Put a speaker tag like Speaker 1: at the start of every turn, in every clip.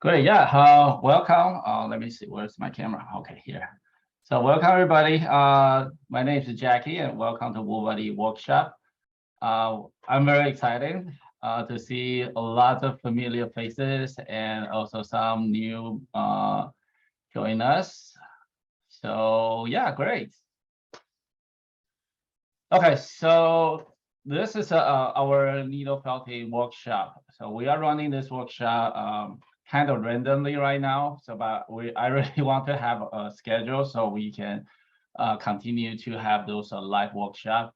Speaker 1: Great. Yeah. Welcome. Let me see. Where's my camera? Okay, here. So welcome everybody. My name is Jackie, and welcome to Woolbuddy workshop. I'm very excited to see a lot of familiar faces and also some new join us. So yeah, great. Okay, so this is our needle felting workshop. So we are running this workshop kind of randomly right now. So, but I really want to have a schedule so we can continue to have those live workshop.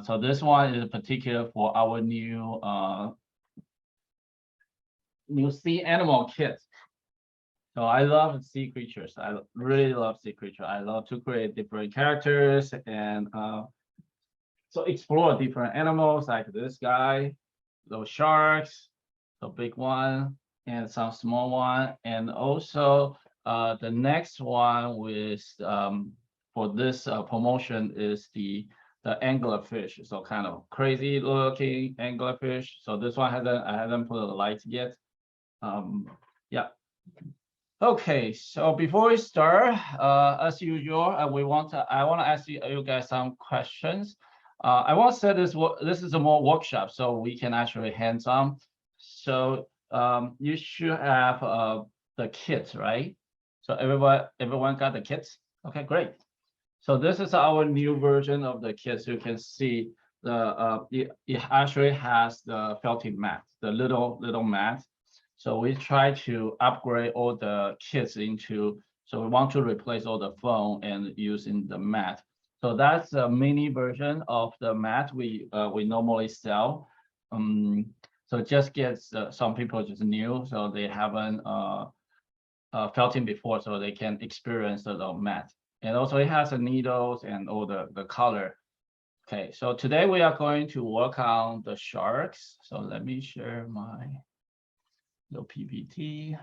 Speaker 1: So this one is particular for our new sea animal kit. So I love sea creatures. I really love sea creatures. I love to create different characters and so explore different animals like this guy, those sharks, the big one, and some small one, and also the next one with for this promotion is the anglerfish. So kind of crazy looking anglerfish. So this one I haven't put a light yet. Yeah. Okay, so before we start, as usual, I want to ask you guys some questions. I want to say this is a more workshop, so we can actually hands-on. So you should have the kit, right? So everyone got the kits? Okay, great. So this is our new version of the kit. So you can see it actually has the felting mat, the little mat. So we try to upgrade all the kits into, so we want to replace all the foam and using the mat. So that's a mini version of the mat we normally sell. So just gets some people just new, so they haven't felting before, so they can experience the mat. And also it has the needles and all the color. Okay, so today we are going to work on the sharks. So let me share my little PPT.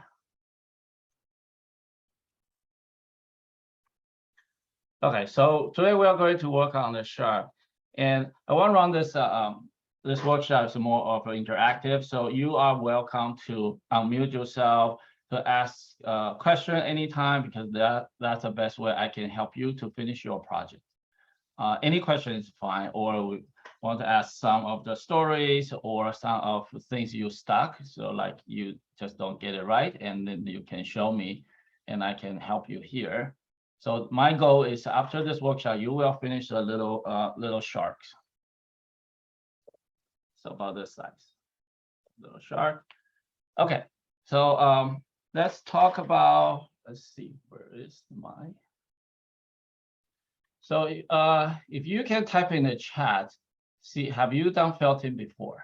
Speaker 1: Okay, so today we are going to work on the shark, and I want to run this workshop is more of an interactive. So you are welcome to unmute yourself to ask a question anytime, because that's the best way I can help you to finish your project. Any question is fine, or we want to ask some of the stories or some of the things you stuck. So like you just don't get it right, and then you can show me and I can help you here. So my goal is after this workshop, you will finish a little sharks. So about this size, little shark. Okay, so let's talk about, let's see, where is my. So if you can type in the chat, see, have you done felting before?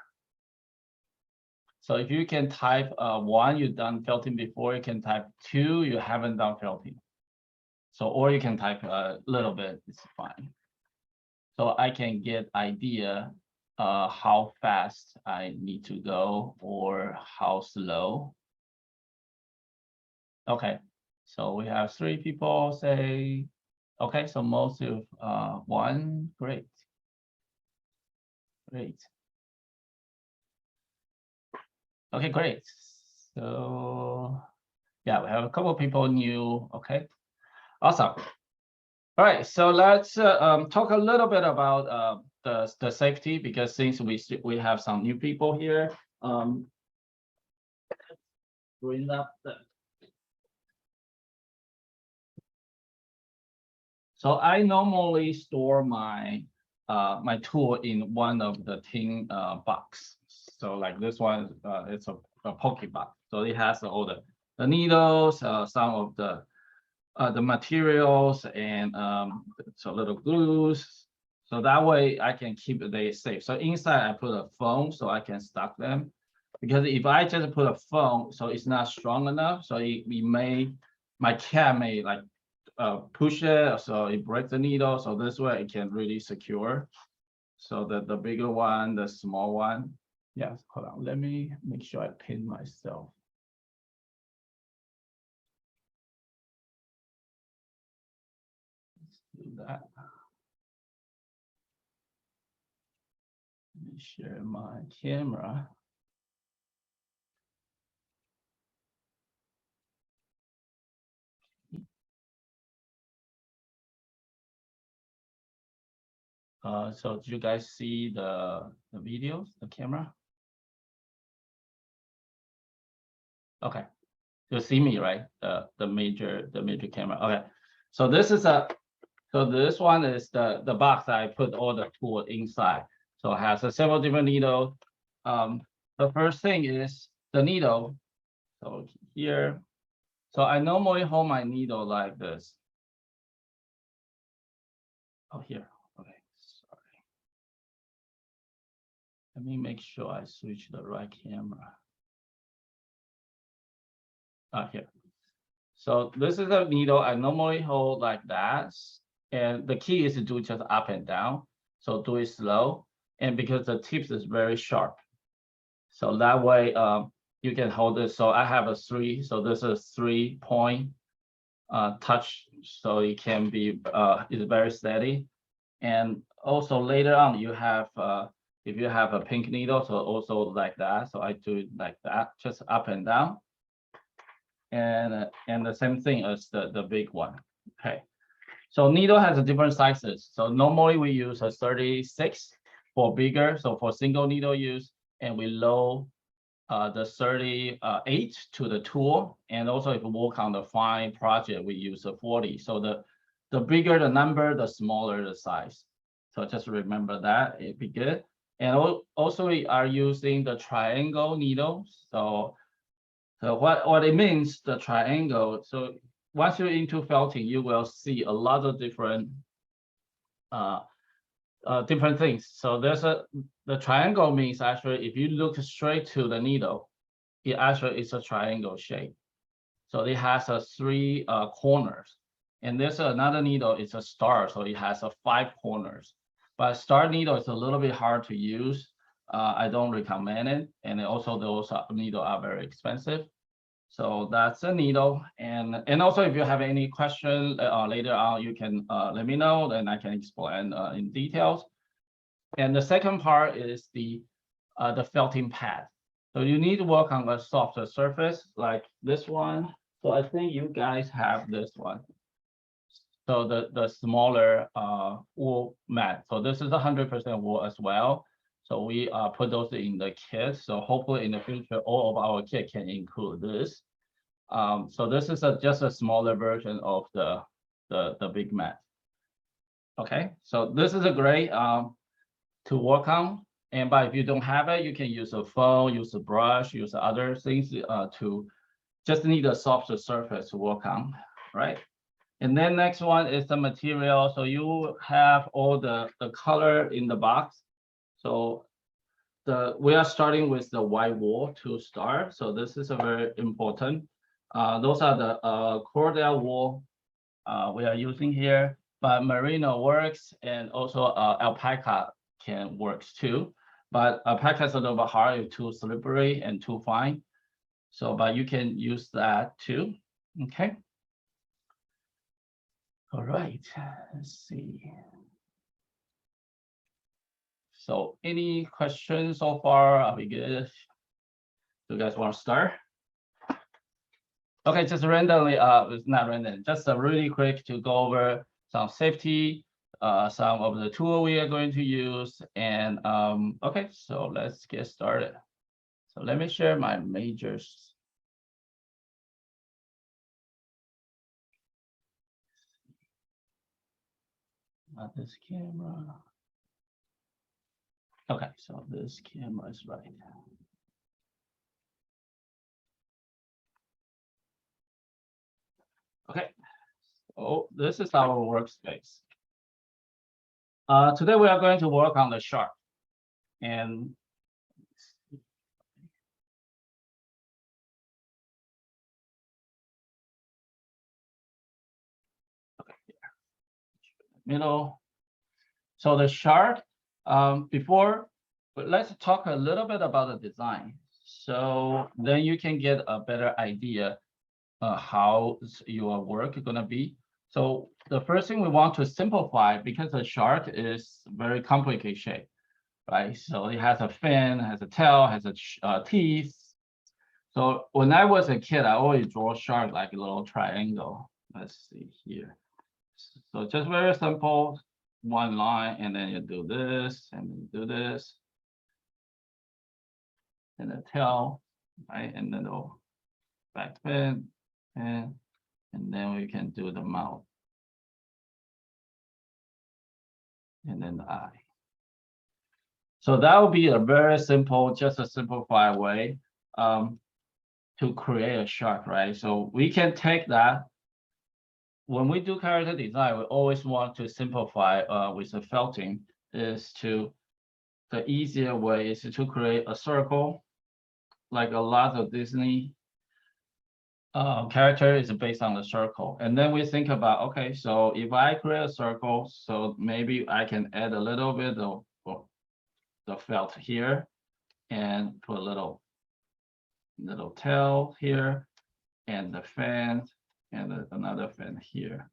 Speaker 1: So if you can type 1, you've done felting before, you can type 2, you haven't done felting. So, or you can type a little bit, it's fine. So I can get idea how fast I need to go or how slow. Okay, so we have 3 people say, okay, so most of 1, great. Great. Okay, great. So yeah, we have a couple of people new. Okay, awesome. All right, so let's talk a little bit about the safety, because since we have some new people here, bring up the. So I normally store my my tool in one of the tin box. So like this one, it's a poke box. So it has all the needles, some of the materials, and so little glues. So that way I can keep it safe. So inside I put a foam so I can stock them. Because if I just put a foam, so it's not strong enough, so my cat may like push it, so it breaks the needle. So this way it can really secure. So the bigger one, the small one. Yes, hold on. Let me make sure I pin myself. Let's do that. Let me share my camera. So do you guys see the videos, the camera? Okay, you see me, right? The major camera. Okay, so this is so this one is the box that I put all the tool inside. So it has a several different needles. The first thing is the needle. So here, so I normally hold my needle like this. Oh, here. Okay, sorry. Let me make sure I switch the right camera. Here. So this is a needle I normally hold like that. And the key is to do just up and down. So do it slow. And because the tips is very sharp. So that way you can hold it. So I have a 3. So this is 3-point touch. So it can be it's very steady. And also later on you have if you have a pink needle, so also like that. So I do it like that, just up and down. And the same thing as the big one. Okay. So needle has a different sizes. So normally we use a 36 for bigger. So for single needle use, and we load the 38 to the tool. And also if we work on the fine project, we use a 40. So the bigger the number, the smaller the size. So just remember that, it'd be good. And also we are using the triangle needle. So what it means, the triangle. So once you're into felting, you will see a lot of different different things. So the triangle means actually if you look straight to the needle, it actually is a triangle shape. So it has 3 corners. And there's another needle, it's a star, so it has 5 corners. But star needle is a little bit hard to use. I don't recommend it. And also those needles are very expensive. So that's a needle. And also if you have any question later on, you can let me know, then I can explain in details. And the second part is the felting pad. So you need to work on a softer surface like this one. So I think you guys have this one. So the smaller wool mat. So this is 100% wool as well. So we put those in the kit. So hopefully in the future, all of our kit can include this. So this is just a smaller version of the big mat. Okay, so this is a great to work on. And but if you don't have it, you can use a foam, use a brush, use other things to just need a softer surface to work on, right? And then next one is the material. So you have all the color in the box. So we are starting with the white wool to start. So this is a very important. Those are the Cordell wool we are using here, but merino works, and also alpaca can works too. But alpaca is a little bit hard, it's too slippery and too fine. So, but you can use that too. Okay. All right, let's see. So any questions so far? Are we good? Do you guys want to start? Okay, just randomly, it's not random, just really quick to go over some safety, some of the tool we are going to use. And okay, so let's get started. So let me share my majors. Not this camera. Okay, so this camera is right. Okay, so this is our workspace. Today we are going to work on the shark. And okay, middle. So the shark, before, but let's talk a little bit about the design. So then you can get a better idea how your work is gonna be. So the first thing we want to simplify, because the shark is very complicated shape, right? So it has a fin, has a tail, has a teeth. So when I was a kid, I always draw shark like a little triangle. Let's see here. So just very simple. one line, and then you do this, and then do this, and the tail, right? And then the back fin, and then we can do the mouth, and then the eye. So that would be a very simple, just a simplified way to create a shark, right? So we can take that. When we do character design, we always want to simplify with the felting the easier way is to create a circle, like a lot of Disney character is based on the circle. And then we think about, okay, so if I create a circle, so maybe I can add a little bit of the felt here and put a little tail here and the fan and another fan here.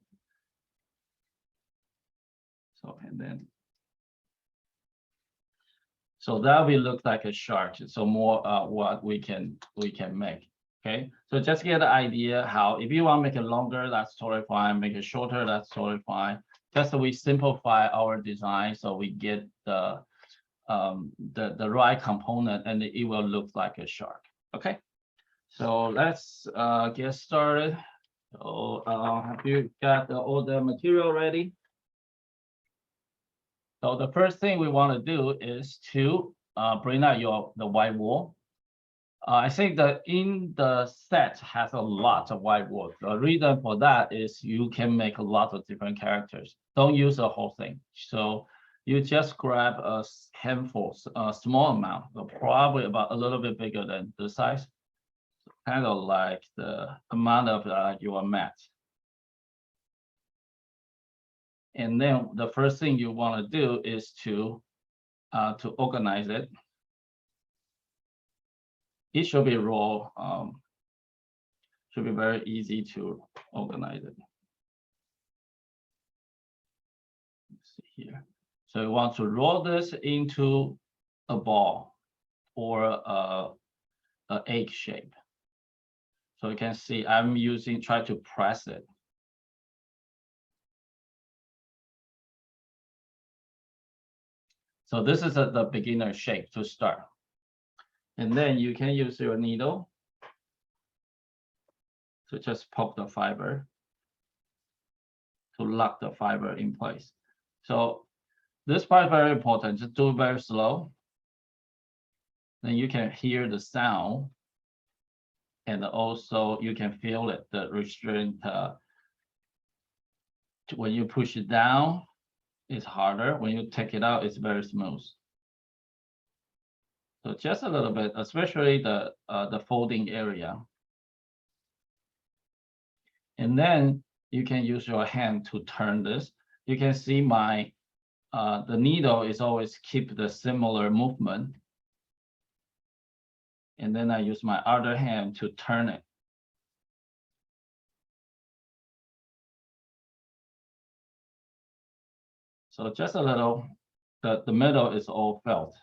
Speaker 1: So, and then, so that will look like a shark. So more what we can make. Okay, so just get the idea how if you want to make it longer, that's totally fine. Make it shorter, that's totally fine. Just so we simplify our design, so we get the right component, and it will look like a shark. Okay, so let's get started. So have you got all the material ready? So the first thing we want to do is to bring out the white wool. I think that in the set has a lot of white wool. The reason for that is you can make a lot of different characters. Don't use the whole thing. So you just grab a handful, a small amount, probably about a little bit bigger than this size, kind of like the amount of your mat. And then the first thing you want to do is to organize it. It should be raw, should be very easy to organize it. Let's see here. So you want to roll this into a ball or an egg shape. So you can see I'm try to press it. So this is the beginner shape to start. And then you can use your needle to just poke the fiber to lock the fiber in place. So this part is very important. Just do it very slow. Then you can hear the sound. And also you can feel it, the restraint. When you push it down, it's harder. When you take it out, it's very smooth. So just a little bit, especially the folding area. And then you can use your hand to turn this. You can see the needle is always keep the similar movement. And then I use my other hand to turn it. So just a little, the middle is all felt.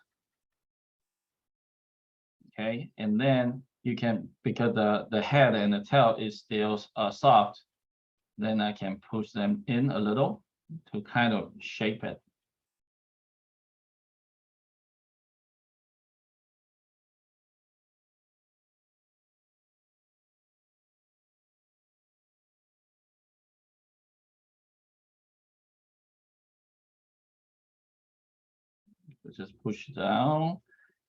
Speaker 1: Okay, and then you can, because the head and the tail is still soft, then I can push them in a little to kind of shape it. So just push down,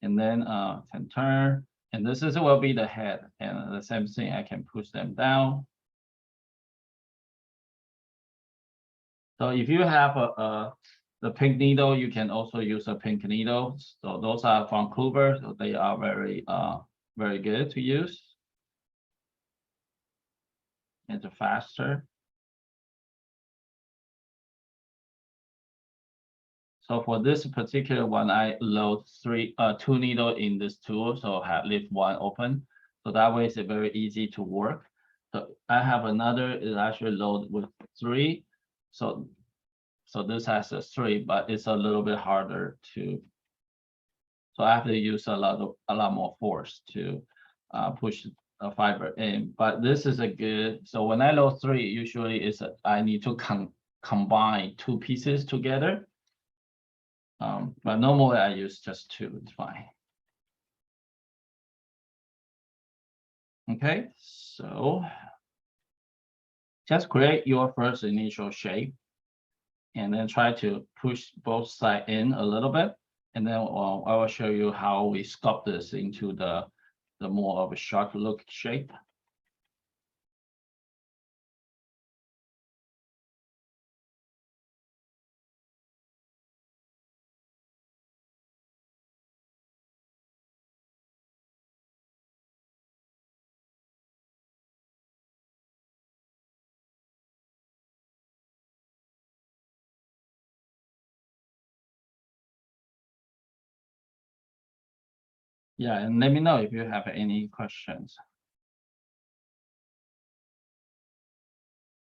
Speaker 1: and then can turn, and this will be the head, and the same thing, I can push them down. So if you have the pink needle, you can also use a pink needle. So those are from Kluber, so they are very good to use. It's faster. So for this particular one, I load two needle in this tool, so leave one open. So that way it's very easy to work. So I have another is actually load with 3. So this has a 3, but it's a little bit harder to. So I have to use a lot more force to push the fiber in. But this is a good. So when I load 3, usually I need to combine two pieces together. But normally I use just two, it's fine. Okay, so just create your first initial shape and then try to push both sides in a little bit. And then I will show you how we sculpt this into the more of a sharp look shape. Yeah, and let me know if you have any questions.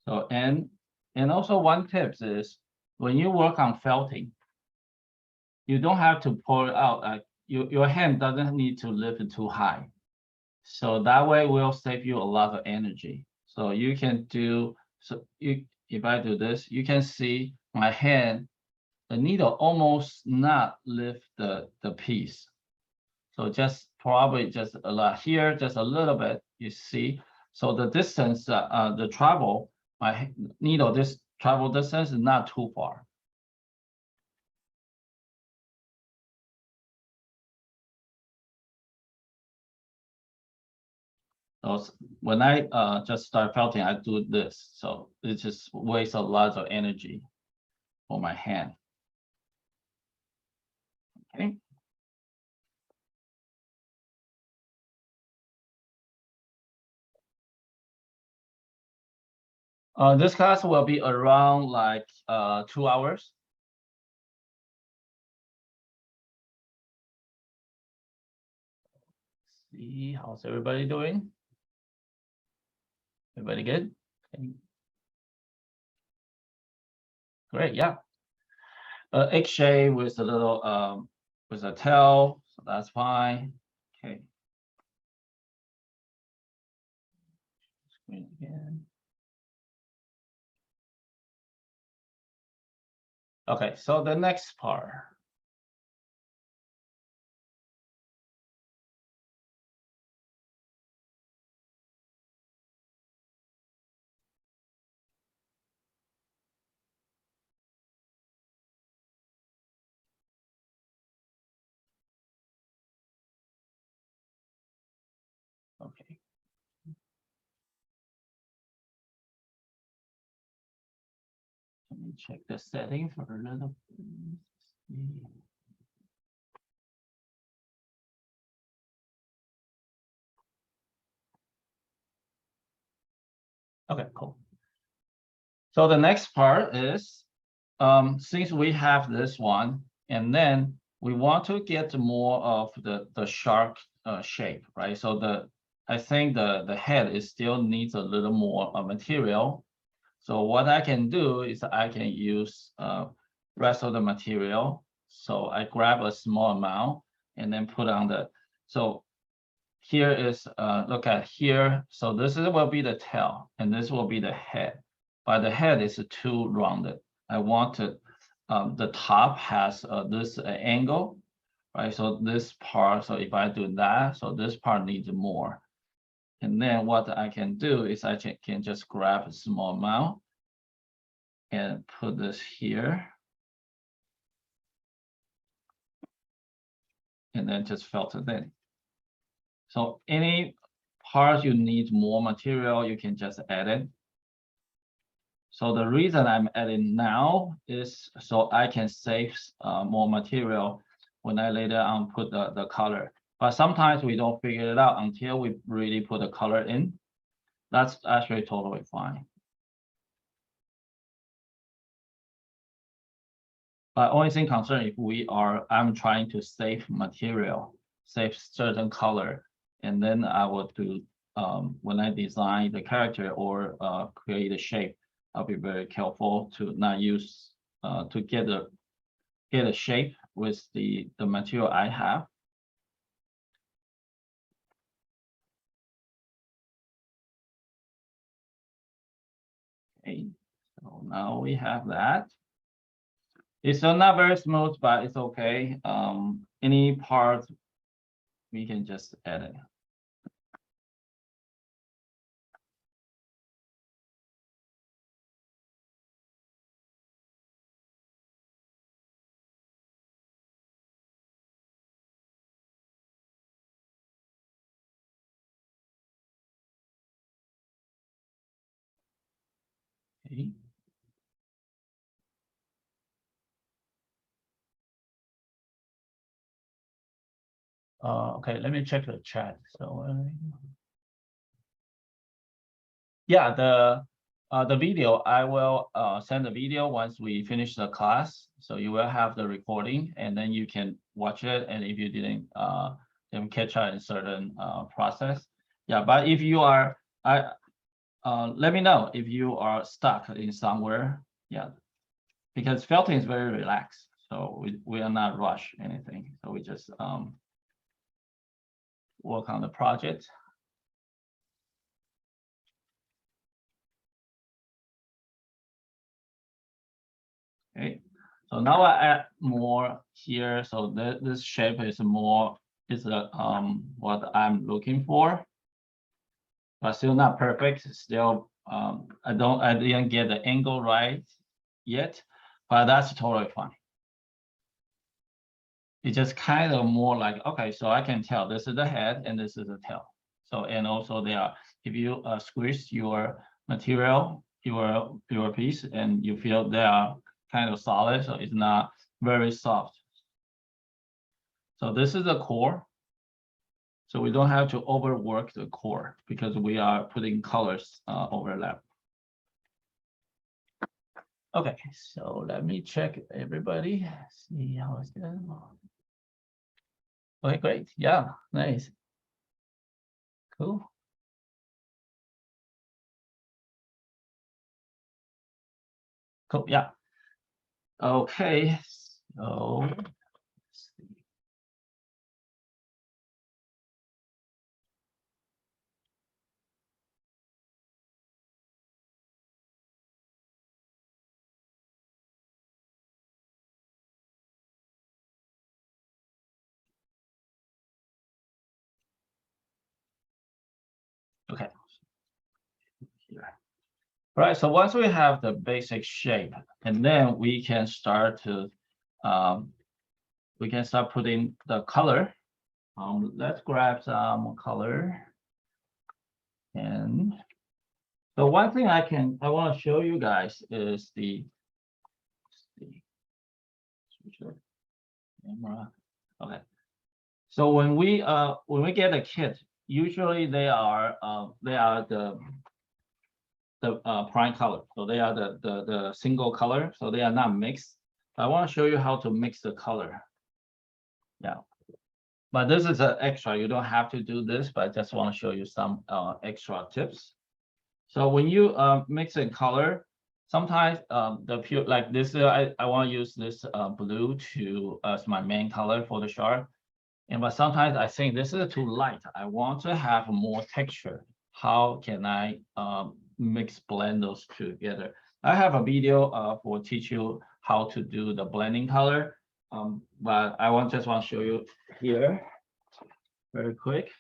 Speaker 1: So, and also one tip is when you work on felting, you don't have to pour it out. Like your hand doesn't need to lift too high. So that way will save you a lot of energy. So you can do, so if I do this, you can see my hand, the needle almost not lift the piece. So just probably just a lot here, just a little bit, you see. So the distance, the travel, my needle, this travel distance is not too far. So when I just start felting, I do this. So it just wastes a lot of energy for my hand. Okay. This class will be around like 2 hours. See how's everybody doing? Everybody good? Okay. Great, yeah. X shape with a little with a tail, so that's fine. Okay. Screen again. Okay, so the next part. Okay. Let me check the setting for a little. Okay, cool. So the next part is, since we have this one, and then we want to get more of the shark shape, right? So I think the head is still needs a little more material. So what I can do is I can use rest of the material. So I grab a small amount and then put on the, so here is, look at here. So this will be the tail and this will be the head, but the head is too rounded. I want to, the top has this angle, right? So this part, so if I do that, so this part needs more. And then what I can do is I can just grab a small amount and put this here. And then just felt it in. So any part you need more material, you can just add it. So the reason I'm adding now is so I can save more material when I later on put the color. But sometimes we don't figure it out until we really put the color in. That's actually totally fine. But only thing concerned if I'm trying to save material, save certain color, and then I will do when I design the character or create a shape, I'll be very careful to not use to get a shape with the material I have. Okay, So now we have that. It's still not very smooth, but it's okay. Any part we can just edit. Okay. Okay, let me check the chat. So yeah, the video, I will send the video once we finish the class. So you will have the recording and then you can watch it. And if you didn't catch out in certain process. Yeah, but if you are let me know if you are stuck in somewhere. Yeah, because felting is very relaxed. So we are not rush anything. So we just work on the project. Okay, so now I add more here. So this shape is more is what I'm looking for, but still not perfect. Still, I didn't get the angle right yet, but that's totally fine. It's just kind of more like, okay, so I can tell this is the head and this is the tail. So, and also they are, if you squeeze your material, your piece, and you feel they are kind of solid, so it's not very soft. So this is the core. So we don't have to overwork the core because we are putting colors overlap. Okay, so let me check everybody, see how it's going. Okay, great. Yeah, nice. Cool. Cool. Yeah. Okay. So let's see. Okay. Here. All right. So once we have the basic shape, and then we can start to putting the color. Let's grab some color. And so one thing I want to show you guys is the camera. Okay. So when we get a kit, usually they are the prime color. So they are the single color. So they are not mixed. I want to show you how to mix the color. Yeah. But this is an extra. You don't have to do this, but I just want to show you some extra tips. So when you mix in color, sometimes the pure like this, I want to use this blue to as my main color for the shark. And but sometimes I think this is too light. I want to have more texture. How can I blend those two together? I have a video for teach you how to do the blending color. But I just want to show you here very quick.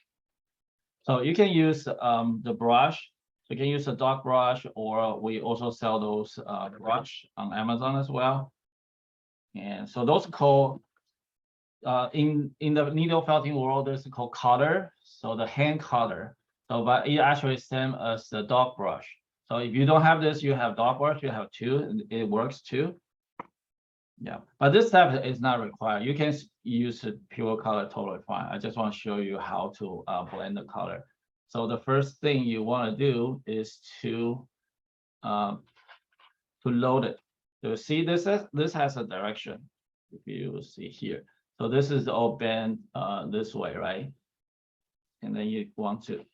Speaker 1: So you can use the brush. You can use a dark brush, or we also sell those brush on Amazon as well. And so those are called in the needle felting world, there's called cutter. So the hand cutter. So but it actually same as the dog brush. So if you don't have this, you have dog brush, you have two, and it works too. Yeah, but this step is not required. You can use a pure color totally fine. I just want to show you how to blend the color. So the first thing you want to do is to load it. So see this has a direction. If you see here. So this is all bent this way, right? And then you want to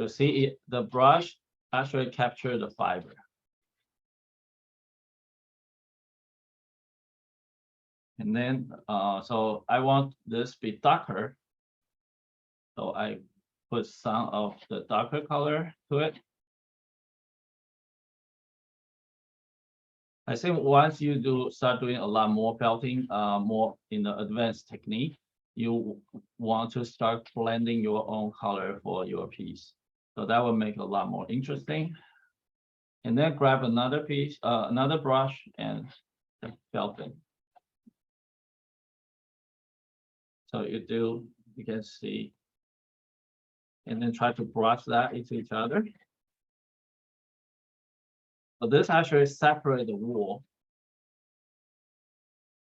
Speaker 1: see it, the brush actually capture the fiber. And then so I want this be darker. So I put some of the darker color to it. I think once you start doing a lot more felting, more in the advanced technique, you want to start blending your own color for your piece. So that will make it a lot more interesting. And then grab another piece, another brush and felt it. So you can see, and then try to brush that into each other. So this actually separate the wool.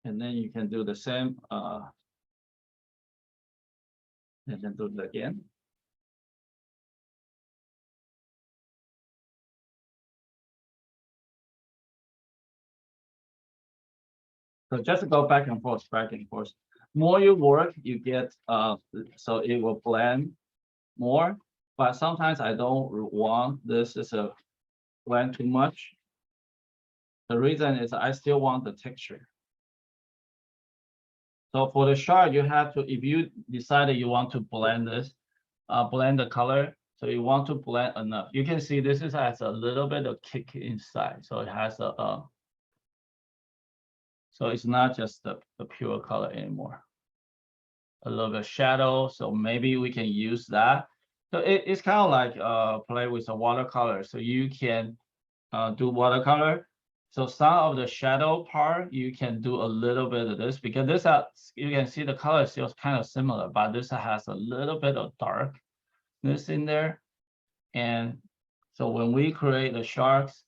Speaker 1: And then you can do the same, and then do it again. So just go back and forth, back and forth. More you work, you get, so it will blend more. But sometimes I don't want this is a blend too much. The reason is I still want the texture. So for the shark, you have to, if you decided you want to blend this, blend the color, so you want to blend enough. You can see this has a little bit of kick inside, so it has a so it's not just the pure color anymore. A little bit of shadow, so maybe we can use that. So it's kind of like play with a watercolor. So you can do watercolor. So some of the shadow part, you can do a little bit of this because this you can see the color is still kind of similar, but this has a little bit of darkness in there. And so when we create the sharks,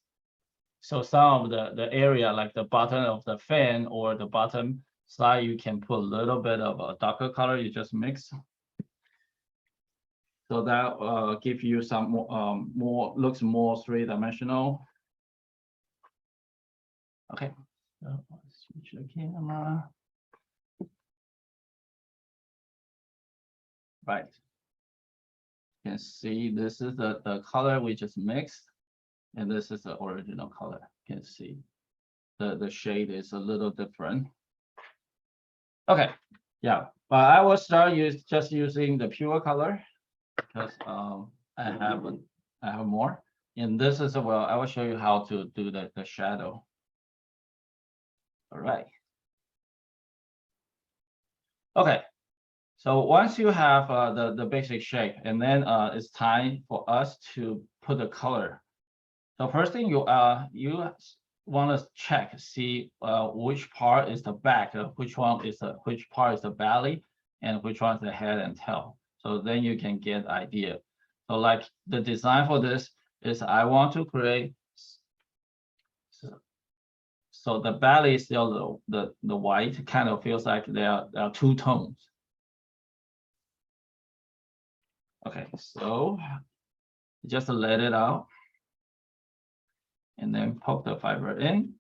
Speaker 1: so some of the area like the bottom of the fin or the bottom side, you can put a little bit of a darker color, you just mix. So that give you some more looks more three-dimensional. Okay, so let's switch the camera. Right. You can see this is the color we just mixed, and this is the original color. You can see the shade is a little different. Okay, yeah, but I will start just using the pure color because I have more. And this is well, I will show you how to do the shadow. All right. Okay. So once you have the basic shape, and then it's time for us to put the color. So first thing you want to check, see which part is the back, which part is the belly, and which one is the head and tail. So then you can get idea. So like the design for this is I want to create. So the belly is still the white, kind of feels like there are two tones. Okay, so just let it out and then poke the fiber in.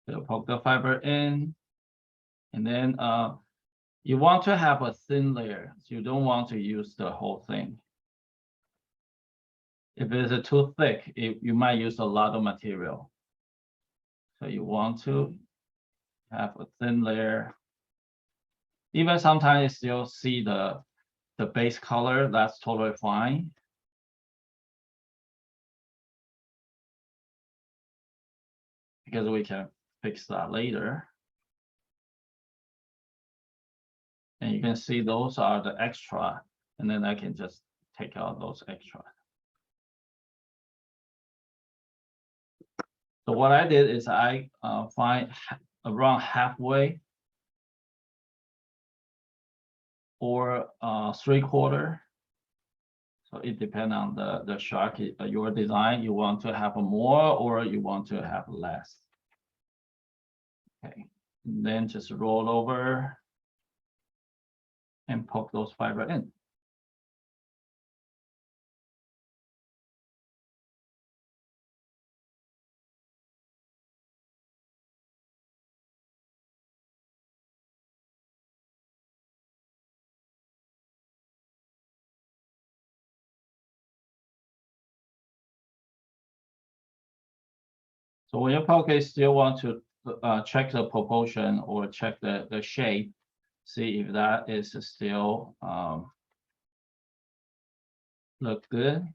Speaker 1: So poke the fiber in, and then you want to have a thin layer. So you don't want to use the whole thing. If it's too thick, you might use a lot of material. So you want to have a thin layer. Even sometimes you'll see the base color, that's totally fine. Because we can fix that later. And you can see those are the extra, and then I can just take out those extra. So what I did is I find around halfway or 3/4. So it depends on the shark, your design. You want to have more or you want to have less. Okay, and then just roll over and poke those fiber in. So when you poke it, still want to check the proportion or check the shape, see if that is still look good.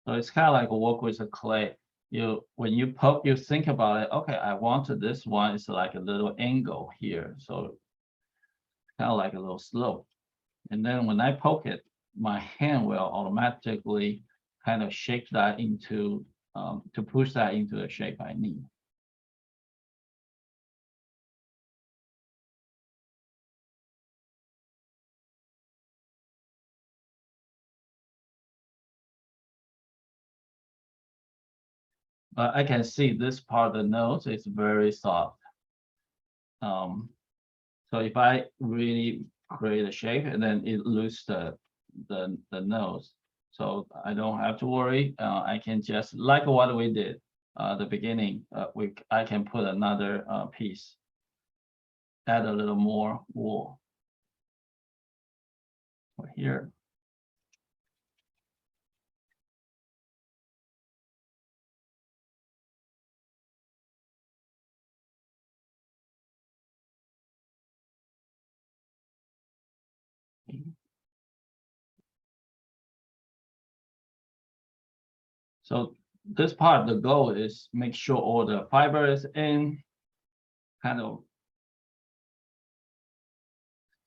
Speaker 1: So it's kind of like work with the clay. When you poke, you think about it. Okay, I wanted this one is like a little angle here, so kind of like a little slope. And then when I poke it, my hand will automatically kind of shape that into to push that into the shape I need. But I can see this part of the nose is very soft. So if I really create a shape and then it loses the nose, so I don't have to worry. I can just like what we did the beginning. I can put another piece, add a little more wool here. So this part, the goal is make sure all the fiber is in, kind of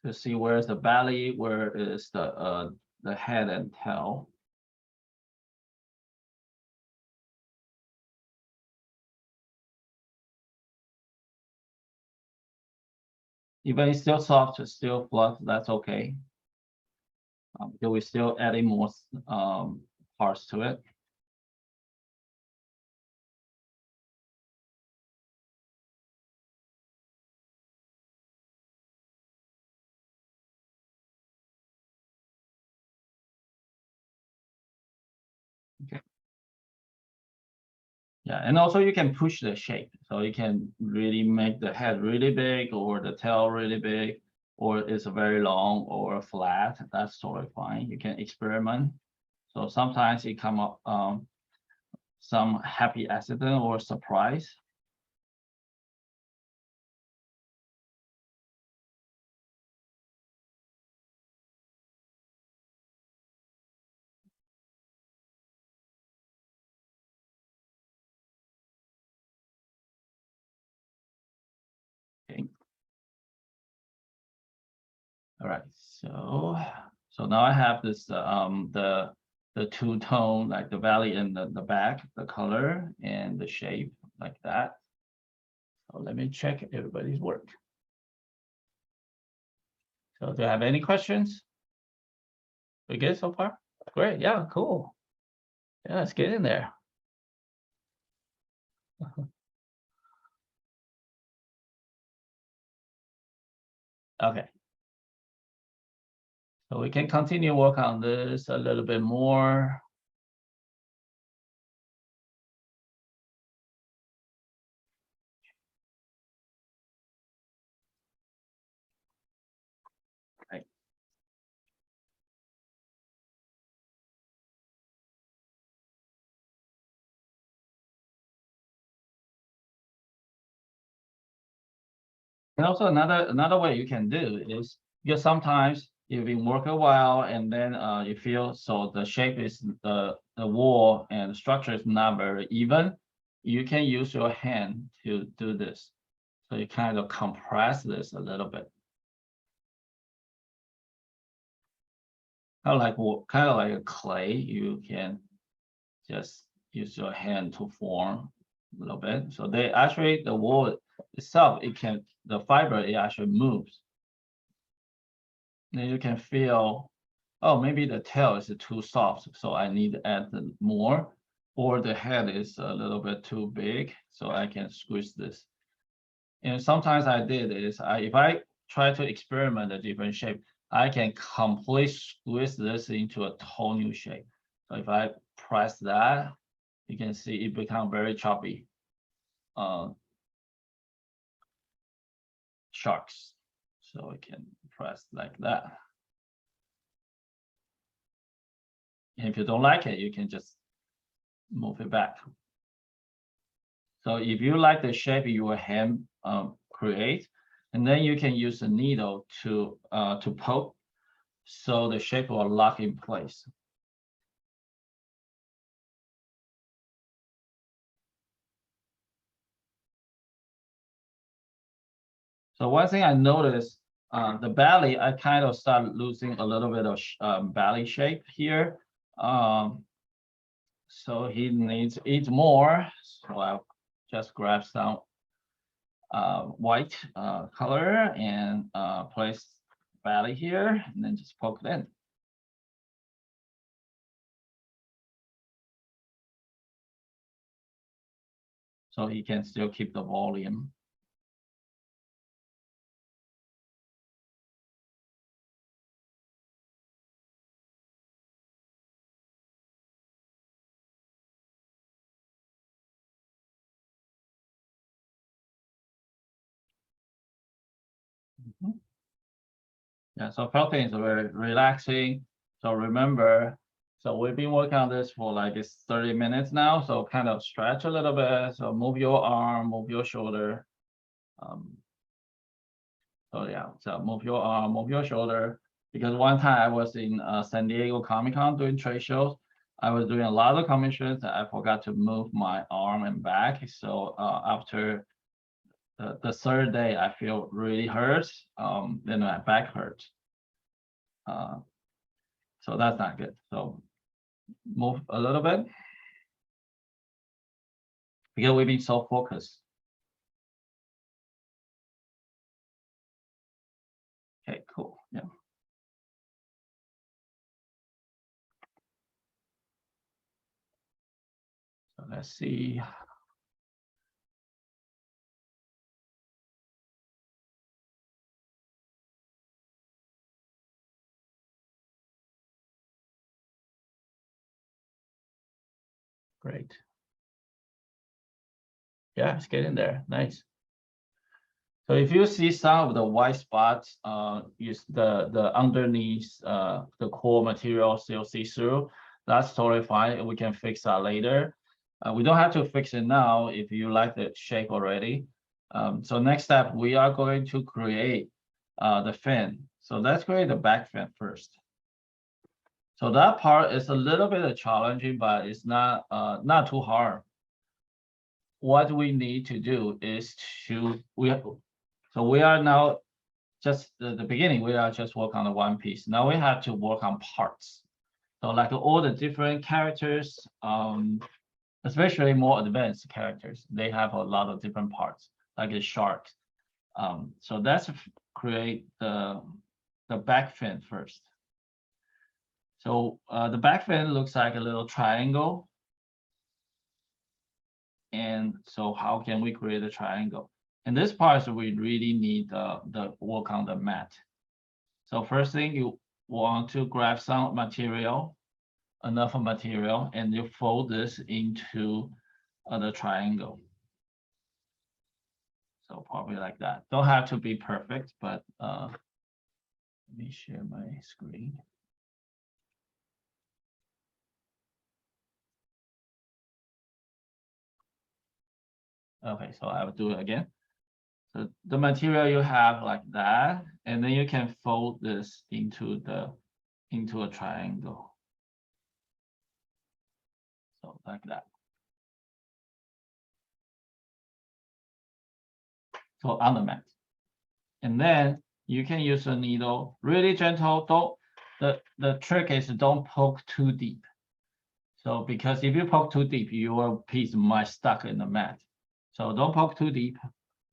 Speaker 1: to see where's the belly, where is the head and tail. Even it's still soft, it's still fluff, that's okay. We're still adding more parts to it. Okay. Yeah, and also you can push the shape. So you can really make the head really big or the tail really big, or it's very long or flat. That's totally fine. You can experiment. So sometimes it come up some happy accident or surprise. Okay. All right. So now I have this the two tone, like the valley and the back, the color and the shape like that. So let me check everybody's work. So do you have any questions? We good so far? Great. Yeah, cool. Yeah, let's get in there. Okay. So we can continue work on this a little bit more. Right. And also another way you can do is because sometimes you've been working a while and then you feel so the shape is the wall and the structure is not very even. You can use your hand to do this. So you kind of compress this a little bit. Kind of like a clay. You can just use your hand to form a little bit. So they actually the wall itself, the fiber it actually moves. Then you can feel, oh, maybe the tail is too soft, so I need to add more, or the head is a little bit too big, so I can squeeze this. And sometimes I did is if I try to experiment a different shape, I can completely squeeze this into a whole new shape. So if I press that, you can see it become very choppy. Sharks. So I can press like that. If you don't like it, you can just move it back. So if you like the shape you will hand create, and then you can use a needle to poke, so the shape will lock in place. So one thing I noticed, the belly, I kind of start losing a little bit of belly shape here. So he needs to eat more. So I'll just grab some white color and place belly here, and then just poke it in. So he can still keep the volume. Yeah, so felting is very relaxing. So remember, so we've been working on this for like it's 30 minutes now. So kind of stretch a little bit. So move your arm, move your shoulder. So yeah, so move your arm, move your shoulder. Because one time I was in San Diego Comic-Con doing trade shows. I was doing a lot of commissions. I forgot to move my arm and back. So after the third day, I feel really hurt. Then my back hurts. So that's not good. So move a little bit because we've been so focused. Okay, cool. Yeah. So let's see. Great. Yeah, it's getting there. Nice. So if you see some of the white spots, use the underneath the core material still see through. That's totally fine. We can fix that later. We don't have to fix it now if you like the shape already. So next step, we are going to create the fin. So let's create the back fin first. So that part is a little bit challenging, but it's not too hard. What we need to do is so we are now just the beginning, we are just work on the one piece. Now we have to work on parts. So like all the different characters, especially more advanced characters, they have a lot of different parts, like a shark. So let's create the back fin first. So the back fin looks like a little triangle. And so how can we create a triangle? And this part, so we really need the work on the mat. So first thing, you want to grab some material, enough material, and you fold this into the triangle. So probably like that. Don't have to be perfect, but let me share my screen. Okay, so I will do it again. So the material you have like that, and then you can fold this into a triangle. So like that. So on the mat. And then you can use a needle, really gentle. The trick is don't poke too deep. So because if you poke too deep, your piece might stuck in the mat. So don't poke too deep.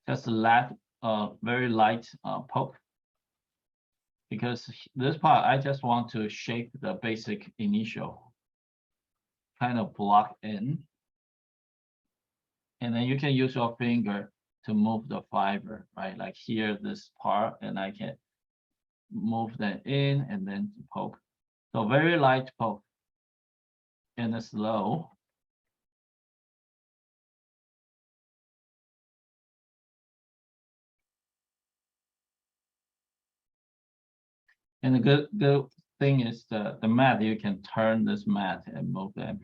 Speaker 1: Just let very light poke. Because this part, I just want to shape the basic initial, kind of block in. And then you can use your finger to move the fiber, right? Like here, this part, and I can move that in and then poke. So very light poke and slow. And the good thing is the mat, you can turn this mat and move them.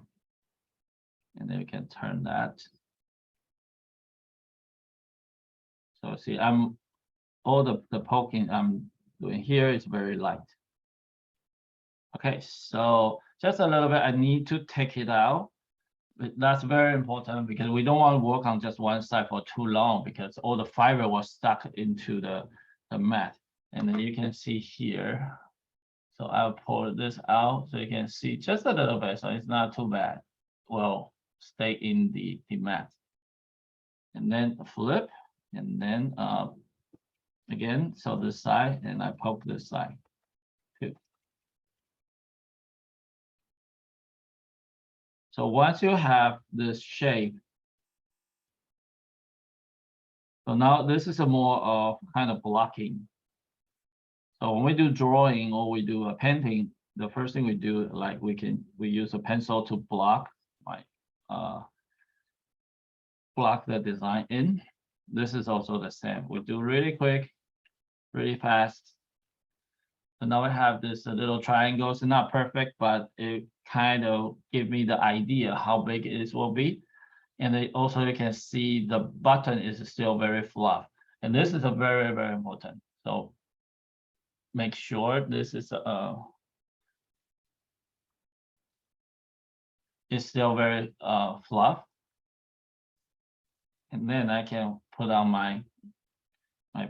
Speaker 1: And then you can turn that. So see, all the poking I'm doing here is very light. Okay, so just a little bit, I need to take it out. But that's very important because we don't want to work on just one side for too long because all the fiber was stuck into the mat. And then you can see here. So I'll pull this out so you can see just a little bit, so it's not too bad. Well, stay in the mat. And then flip, and then again, so this side, and I poke this side too. So once you have this shape, so now this is a more of kind of blocking. So when we do drawing or we do a painting, the first thing we do, like we use a pencil to block, like block the design in. This is also the same. We do really quick, really fast. So now I have this little triangles. It's not perfect, but it kind of give me the idea how big it will be. And then also you can see the button is still very fluff. And this is a very, very important. So make sure this is it's still very fluff. And then I can put on my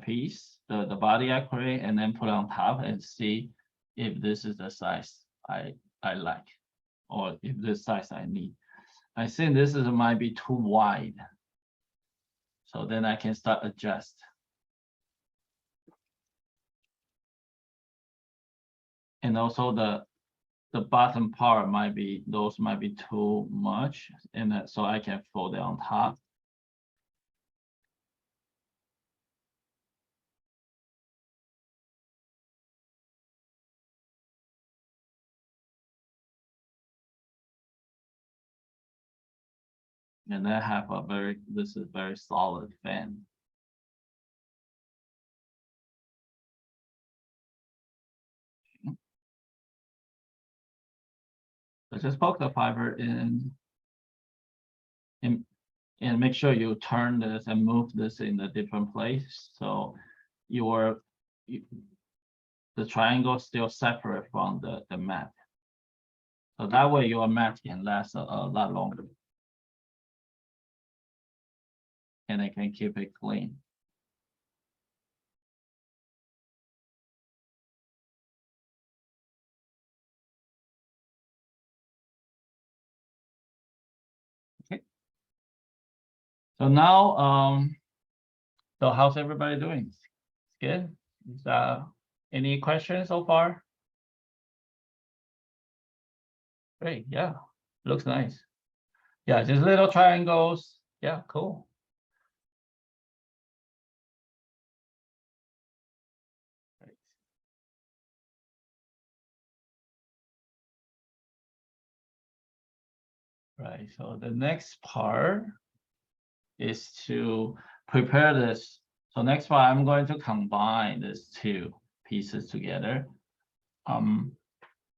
Speaker 1: piece, the body I create, and then put on top and see if this is the size I like, or if this size I need. I think this is might be too wide. So then I can start adjust. And also the bottom part might be, those might be too much, and so I can fold it on top. And I have a this is very solid fan. So just poke the fiber in, and make sure you turn this and move this in a different place. So the triangle still separate from the mat. So that way your mat can last a lot longer. And I can keep it clean. Okay. So now, so how's everybody doing? Good. Is any questions so far? Great. Yeah, looks nice. Yeah, just little triangles. Yeah, cool. Right, so the next part is to prepare this. So next part, I'm going to combine these two pieces together.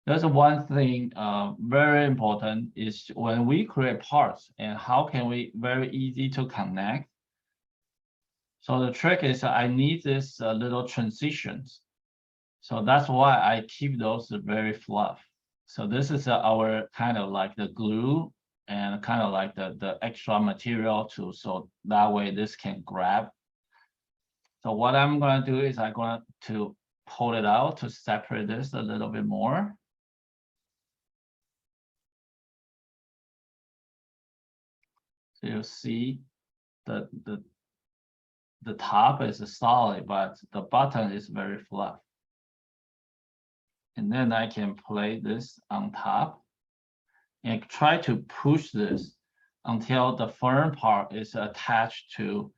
Speaker 1: There's one thing very important is when we create parts, and how can we very easy to connect. So the trick is I need this little transitions. So that's why I keep those very fluff. So this is our kind of like the glue and kind of like the extra material too. So that way this can grab. So what I'm going to do is I'm going to pull it out to separate this a little bit more. So you'll see the top is solid, but the bottom is very fluff. And then I can play this on top and try to push this until the firm part is attached to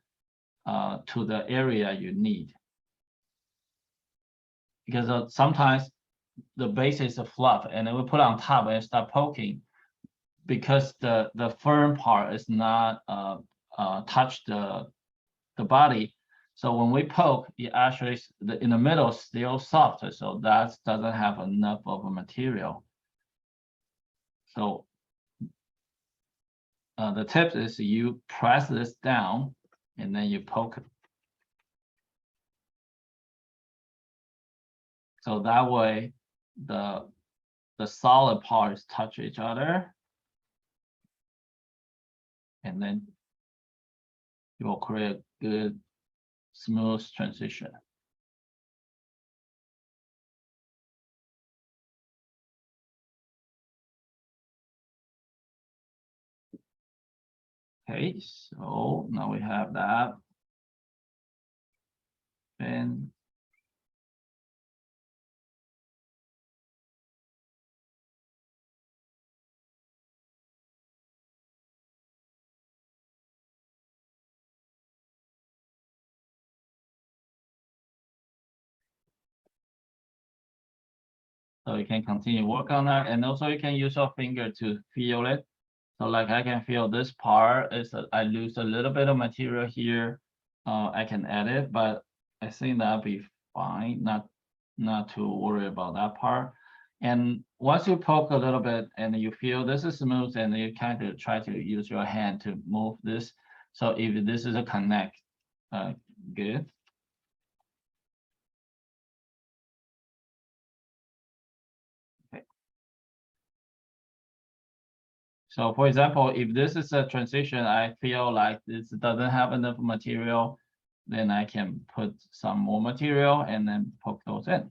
Speaker 1: the area you need. Because sometimes the base is fluff, and then we put on top and start poking, because the firm part is not touch the body. So when we poke, it actually in the middle still soft, so that doesn't have enough of a material. So the tip is you press this down and then you poke it. So that way the solid parts touch each other, and then you will create a good smooth transition. Okay, so now we have that. And so you can continue work on that, and also you can use your finger to feel it. So like I can feel this part is that I lose a little bit of material here. I can edit, but I think that'll be fine. Not to worry about that part. And once you poke a little bit and you feel this is smooth, and you kind of try to use your hand to move this. So if this is a connect, good. Okay. So for example, if this is a transition, I feel like this doesn't have enough material, then I can put some more material and then poke those in.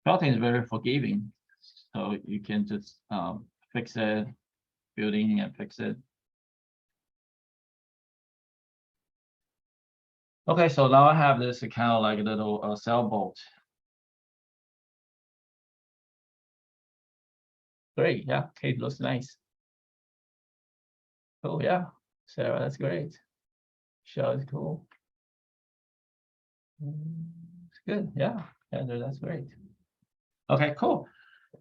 Speaker 1: Felting is very forgiving, so you can just fix it, building and fix it. Okay, so now I have this kind of like a little sailboat. Great, yeah, okay, it looks nice. Oh yeah, Sarah, that's great. Show is cool. It's good, yeah, that's great. Okay, cool.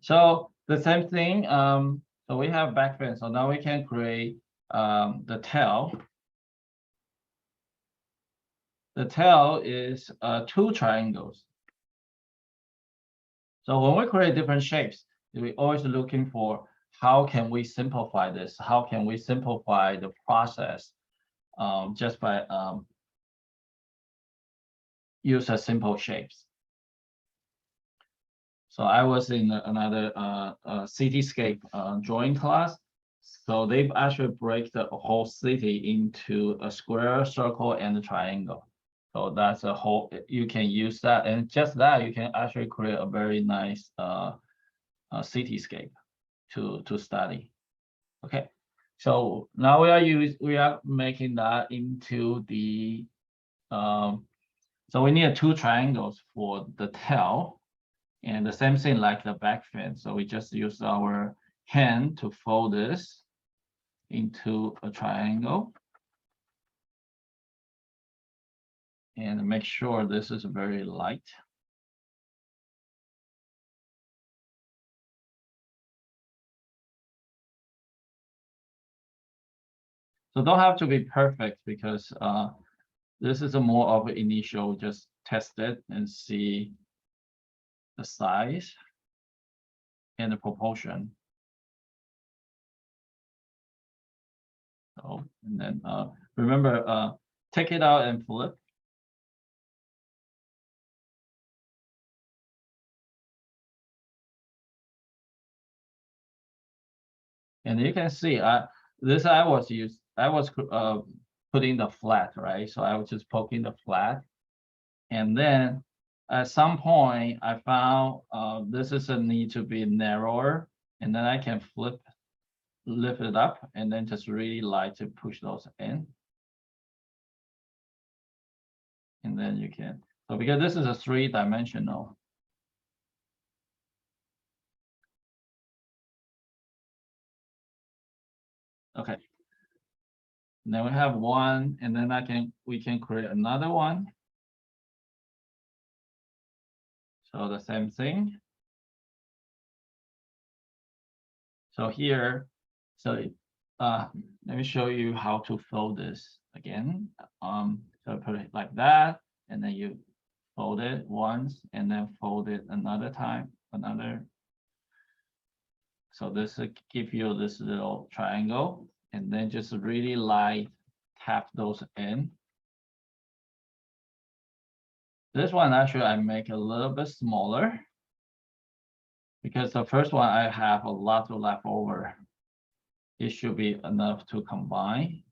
Speaker 1: So the same thing. So we have back fin. So now we can create the tail. The tail is two triangles. So when we create different shapes, we're always looking for how can we simplify this? How can we simplify the process just by use a simple shapes. So I was in another cityscape drawing class. So they've actually break the whole city into a square, circle, and a triangle. So that's a whole, you can use that, and just that you can actually create a very nice cityscape to study. Okay, so now we are making that into the so we need two triangles for the tail, and the same thing like the back fin. So we just use our hand to fold this into a triangle and make sure this is very light. So don't have to be perfect, because this is a more of an initial, just test it and see the size and the proportion. So, and then remember, take it out and flip. And you can see, I was putting the flat, right? So I was just poking the flat, and then at some point I found this is a need to be narrower, and then I can lift it up, and then just really light to push those in, and then you can. So because this is a 3-dimensional. Okay. And then we have one, and then we can create another one. So the same thing. So here, so let me show you how to fold this again. So put it like that, and then you fold it once, and then fold it another time, another. So this will give you this little triangle, and then just really light tap those in. This one actually I make a little bit smaller because the first one I have a lot of left over. It should be enough to combine.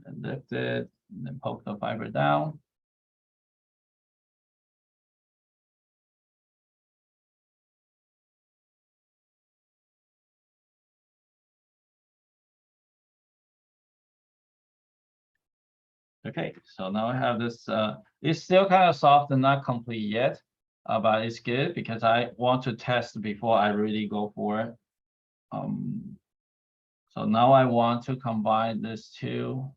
Speaker 1: And lift it, and then poke the fiber down. Okay, so now I have this, it's still kind of soft and not complete yet, but it's good because I want to test before I really go for it. So now I want to combine this two.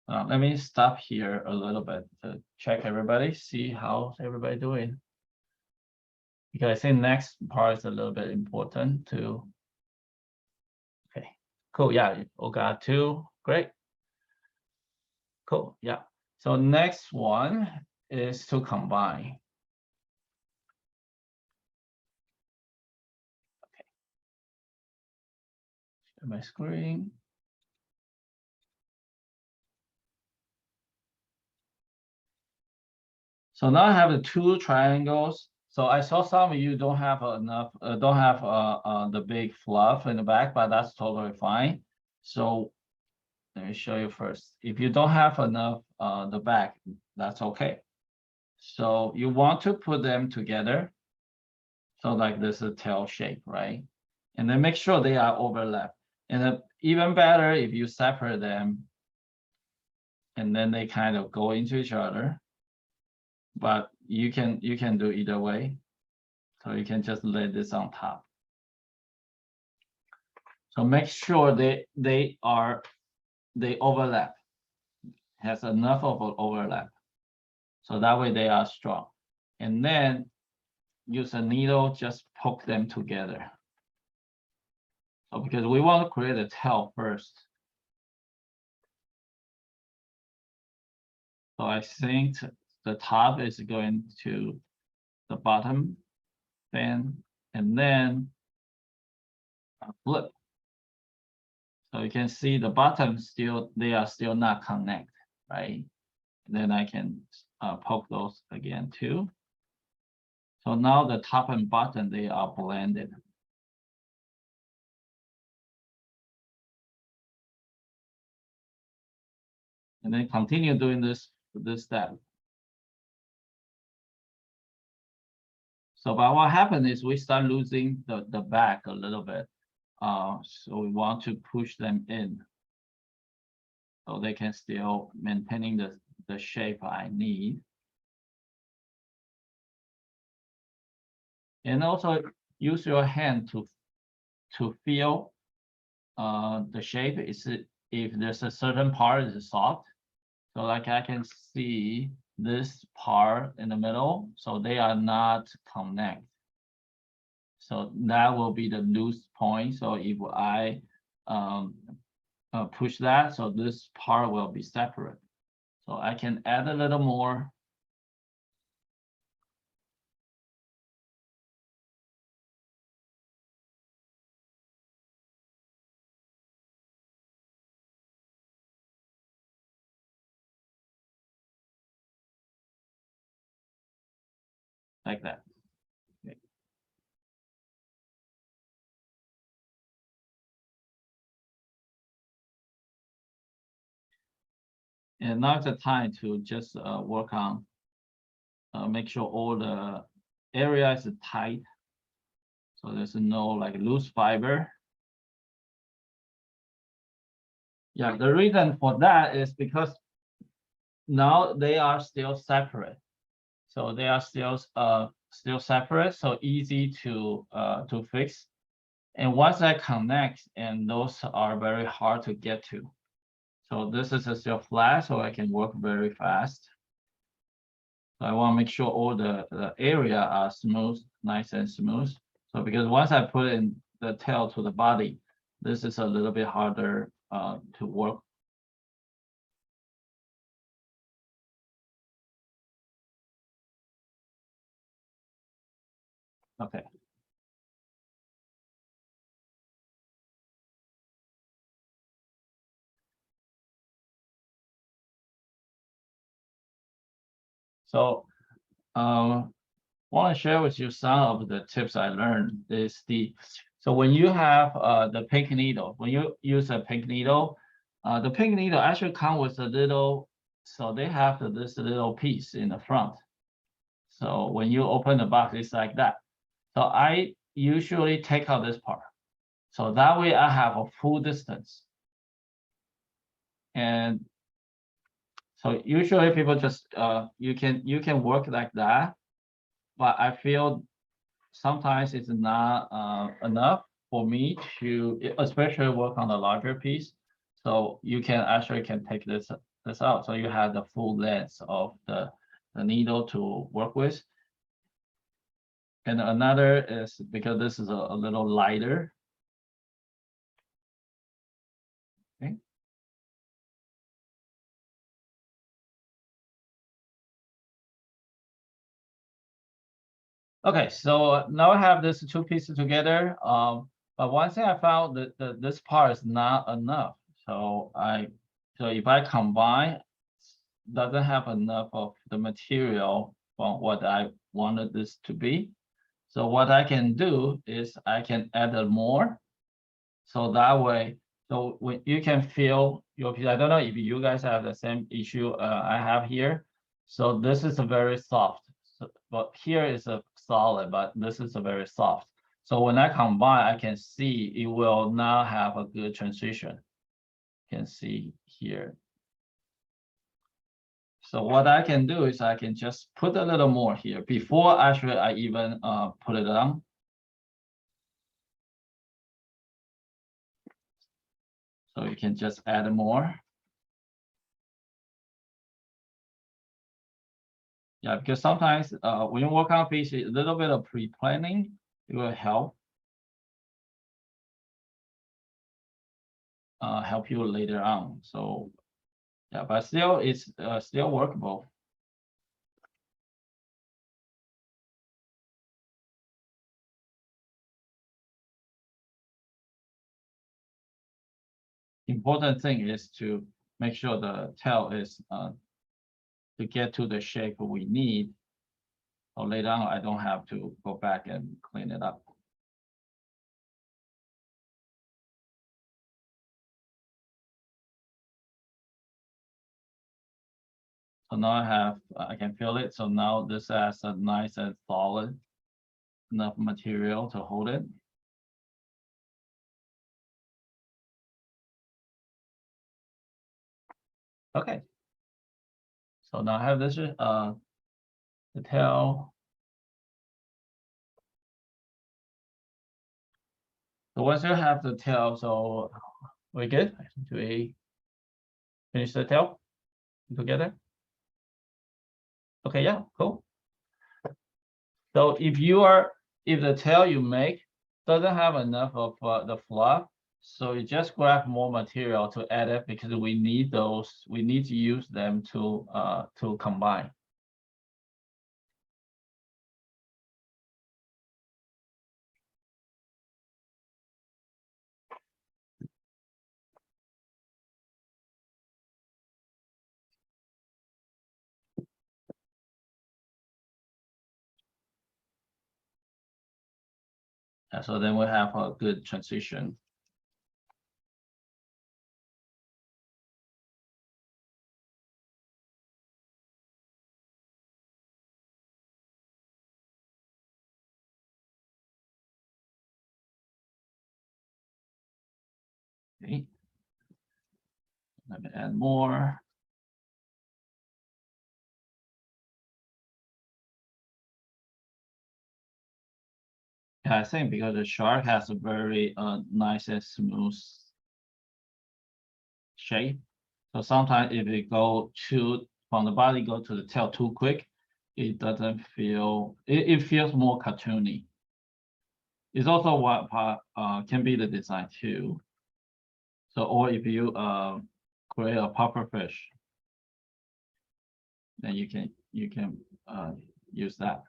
Speaker 1: Let me stop here a little bit to check everybody, see how everybody doing. Because I think next part is a little bit important too. Okay, cool, yeah, you got two, great. Cool, yeah. So next one is to combine. Okay. Share my screen. So now I have the two triangles. So I saw some of you don't have enough, don't have the big fluff in the back, but that's totally fine. So let me show you first. If you don't have enough the back, that's okay. So you want to put them together. So like this is a tail shape, right? And then make sure they are overlapped. And then even better if you separate them and then they kind of go into each other. But you can do either way. So you can just lay this on top. So make sure they overlap, has enough of an overlap. So that way they are strong. And then use a needle, just poke them together. So because we want to create a tail first. So I think the top is going to the bottom fin, and then flip. So you can see the bottom still, they are still not connected, right? Then I can poke those again too. So now the top and bottom, they are blended. And then continue doing this step. So but what happened is we start losing the back a little bit. So we want to push them in. So they can still maintaining the shape I need. And also use your hand to feel the shape. Is it if there's a certain part is soft. So like I can see this part in the middle, so they are not connect. So that will be the loose point. So if I push that, so this part will be separate. So I can add a little more. Like that. Okay. And now it's the time to just work on, make sure all the area is tight. So there's no like loose fiber. Yeah, the reason for that is because now they are still separate. So they are still separate, so easy to fix. And once I connect, and those are very hard to get to. So this is still flat, so I can work very fast. So I want to make sure all the area are smooth, nice and smooth. So because once I put in the tail to the body, this is a little bit harder to work. Okay. So want to share with you some of the tips I learned is so when you have the pink needle, when you use a pink needle, the pink needle actually come with a little, so they have this little piece in the front. So when you open the box, it's like that. So I usually take out this part. So that way I have a full distance. And so usually people just you can work like that, but I feel sometimes it's not enough for me to especially work on the larger piece. So you can actually take this out. So you have the full length of the needle to work with. And another is because this is a little lighter. Okay. Okay, so now I have this two pieces together. But one thing I found that this part is not enough. So if I combine, doesn't have enough of the material from what I wanted this to be. So what I can do is I can add more. So that way, so when you can feel your piece, I don't know if you guys have the same issue I have here. So this is a very soft, but here is a solid, but this is a very soft. So when I combine, I can see it will now have a good transition. You can see here. So what I can do is I can just put a little more here before actually I even put it on. So you can just add more. Yeah, because sometimes when you work on PC, a little bit of pre-planning, it will help you later on. So yeah, but still it's still workable. Important thing is to make sure the tail is to get to the shape we need. So later on, I don't have to go back and clean it up. So now I can feel it. So now this has a nice and solid enough material to hold it. Okay. So now I have this the tail. So once you have the tail, so we good. Do we finish the tail together? Okay, yeah, cool. So if the tail you make doesn't have enough of the fluff, so you just grab more material to add it because we need those. We need to use them to combine. So then we have a good transition. Okay. Let me add more. Yeah, I think because the shark has a very nice and smooth shape. So sometimes if it go from the body go to the tail too quick, it doesn't feel, it feels more cartoony. It's also what can be the design too. So, or if you create a puffer fish, then you can use that.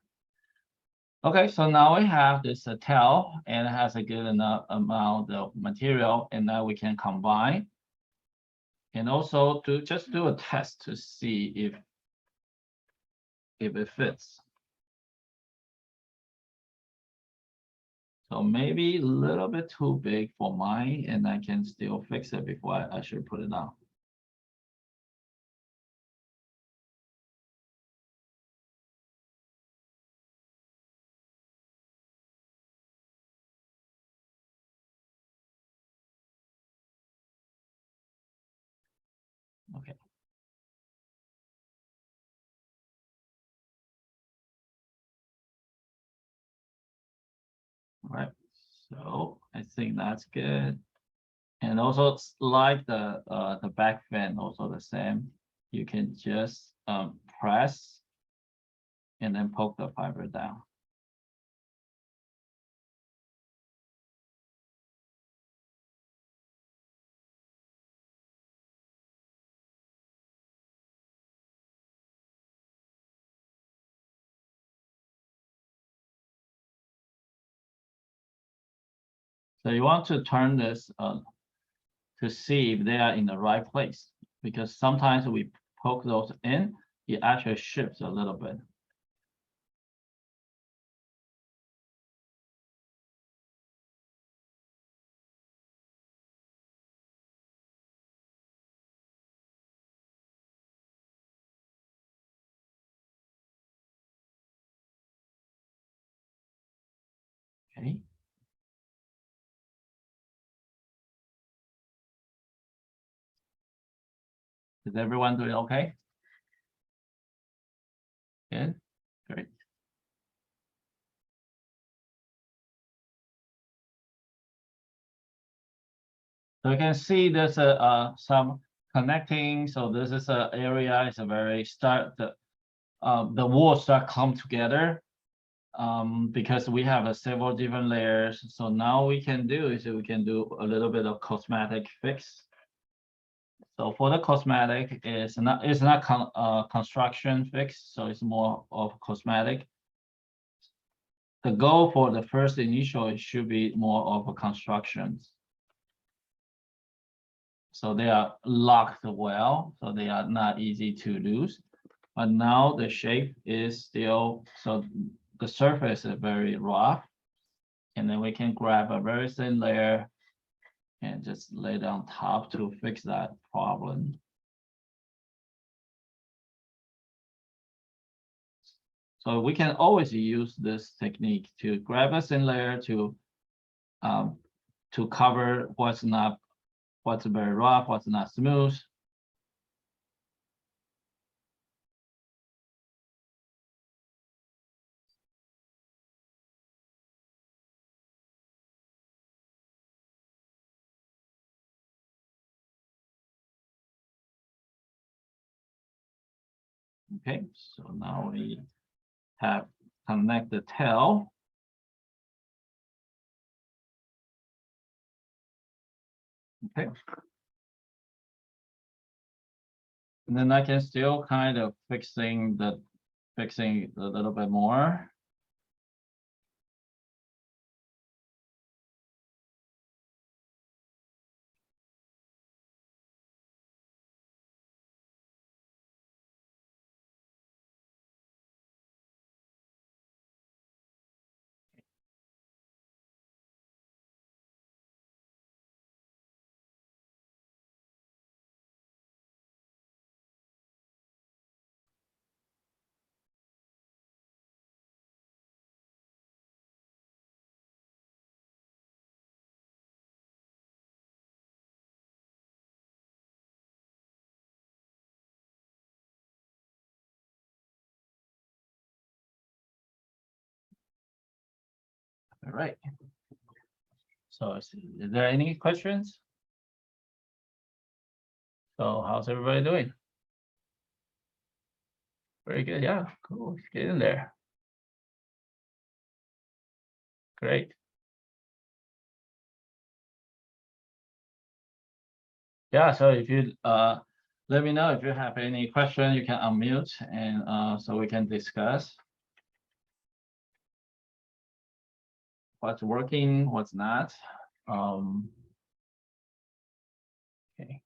Speaker 1: Okay, so now we have this tail and it has a good enough amount of material, and now we can combine. And also to just do a test to see if it fits. So maybe a little bit too big for mine, and I can still fix it before I should put it on. Okay. All right. So I think that's good. And also like the back fin, also the same. You can just press and then poke the fiber down. So you want to turn this to see if they are in the right place, because sometimes we poke those in, it actually shifts a little bit. Okay. Is everyone doing okay? Good. Great. So you can see there's some connecting. So this is an area. It's a very the walls start come together because we have several different layers. So now we can do is we can do a little bit of cosmetic fix. So for the cosmetic, it's not construction fix, so it's more of cosmetic. The goal for the first initial, it should be more of a construction. So they are locked well, so they are not easy to lose. But now the shape is still, so the surface is very rough. And then we can grab a very thin layer and just lay it on top to fix that problem. So we can always use this technique to grab a thin layer to cover what's very rough, what's not smooth. Okay, so now we have connect the tail. Okay. And then I can still kind of fixing a little bit more. All right. So is there any questions? So how's everybody doing? Very good. Yeah, cool. Get in there. Great. Yeah, so if you let me know if you have any question, you can unmute and so we can discuss what's working, what's not. Okay.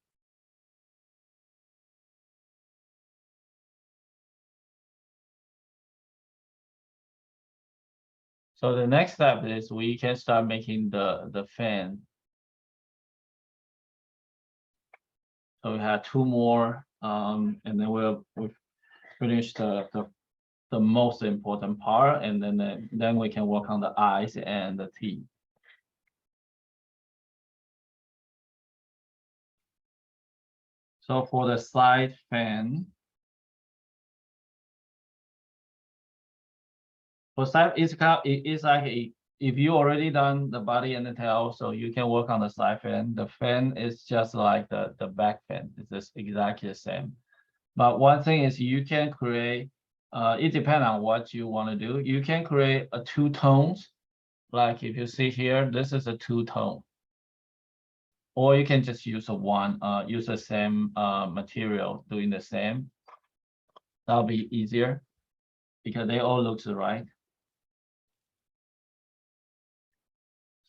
Speaker 1: So the next step is we can start making the fan. So we have two more, and then we'll finish the most important part, and then we can work on the eyes and the teeth. So for the side fan, for side it's like if you already done the body and the tail, so you can work on the side fan. The fan is just like the back fan. It's just exactly the same. But one thing is you can create, it depends on what you want to do. You can create a two tones. Like if you see here, this is a two tone. Or you can just use use the same material doing the same. That'll be easier because they all look right.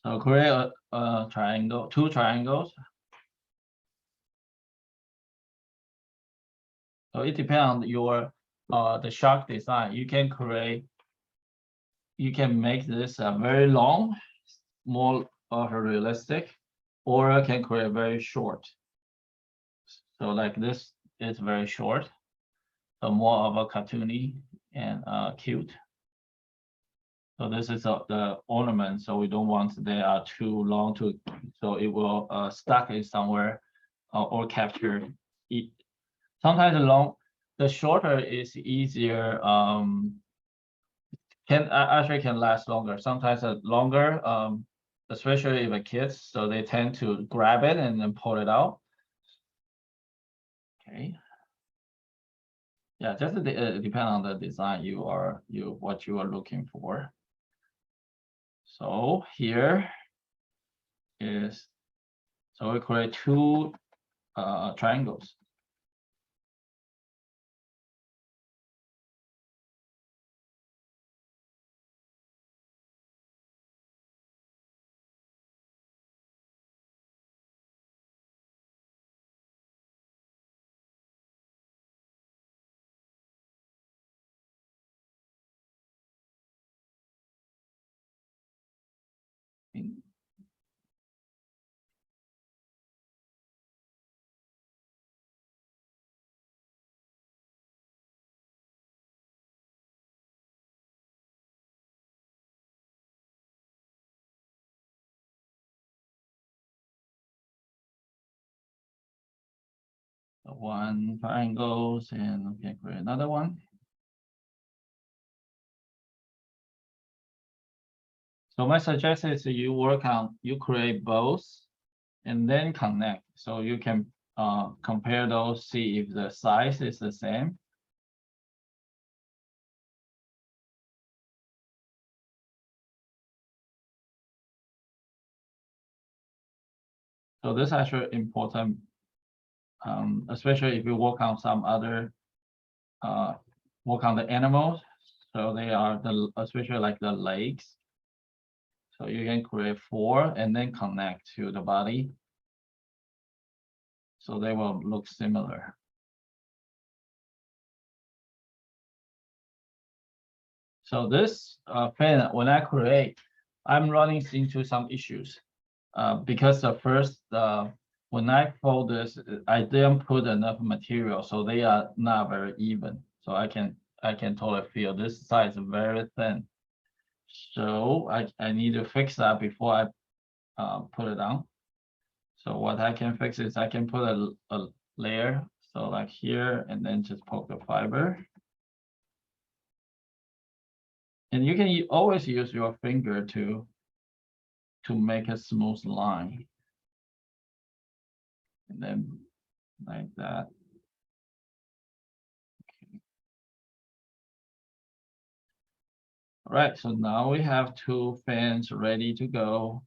Speaker 1: So create a triangle, two triangles. So it depends on your the shark design. You can make this very long, more of a realistic, or you can create very short. So like this is very short, so more of a cartoony and cute. So this is the ornament. So we don't want they are too long so it will stuck in somewhere or capture it. Sometimes the shorter is easier. Actually can last longer. Sometimes longer, especially if a kids, so they tend to grab it and then pull it out. Okay. Yeah, just depend on the design what you are looking for. So here is, so we create two triangles. One triangles and okay, create another one. So my suggestion is you create both and then connect. So you can compare those, see if the size is the same. So this is actually important, especially if you work on some other work on the animals. So they are especially like the legs. So you can create four and then connect to the body. So they will look similar. So this fan, when I create, I'm running into some issues because the first, when I fold this, I didn't put enough material, so they are not very even. So I can totally feel this side is very thin. So I need to fix that before I put it on. So what I can fix is I can put a layer, so like here, and then just poke the fiber. And you can always use your finger to make a smooth line. And then like that. All right, so now we have 2 fans ready to go.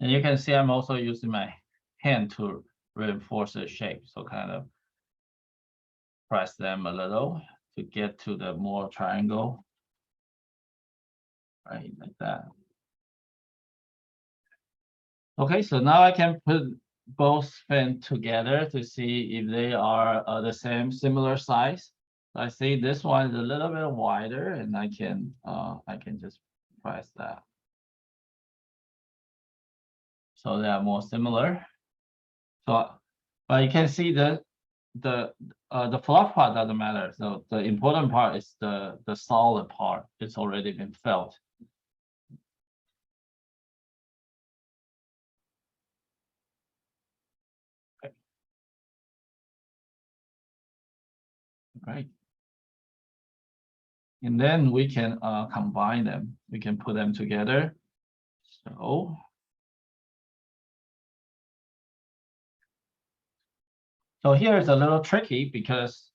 Speaker 1: And you can see I'm also using my hand to reinforce the shape. So kind of press them a little to get to the more triangle. Right, like that. Okay, so now I can put both fins together to see if they are the same, similar size. I see this one is a little bit wider, and I can just press that. So they are more similar. So, but you can see the fluff part doesn't matter. So the important part is the solid part. It's already been filled. Okay. Right. And then we can combine them. We can put them together. So here is a little tricky because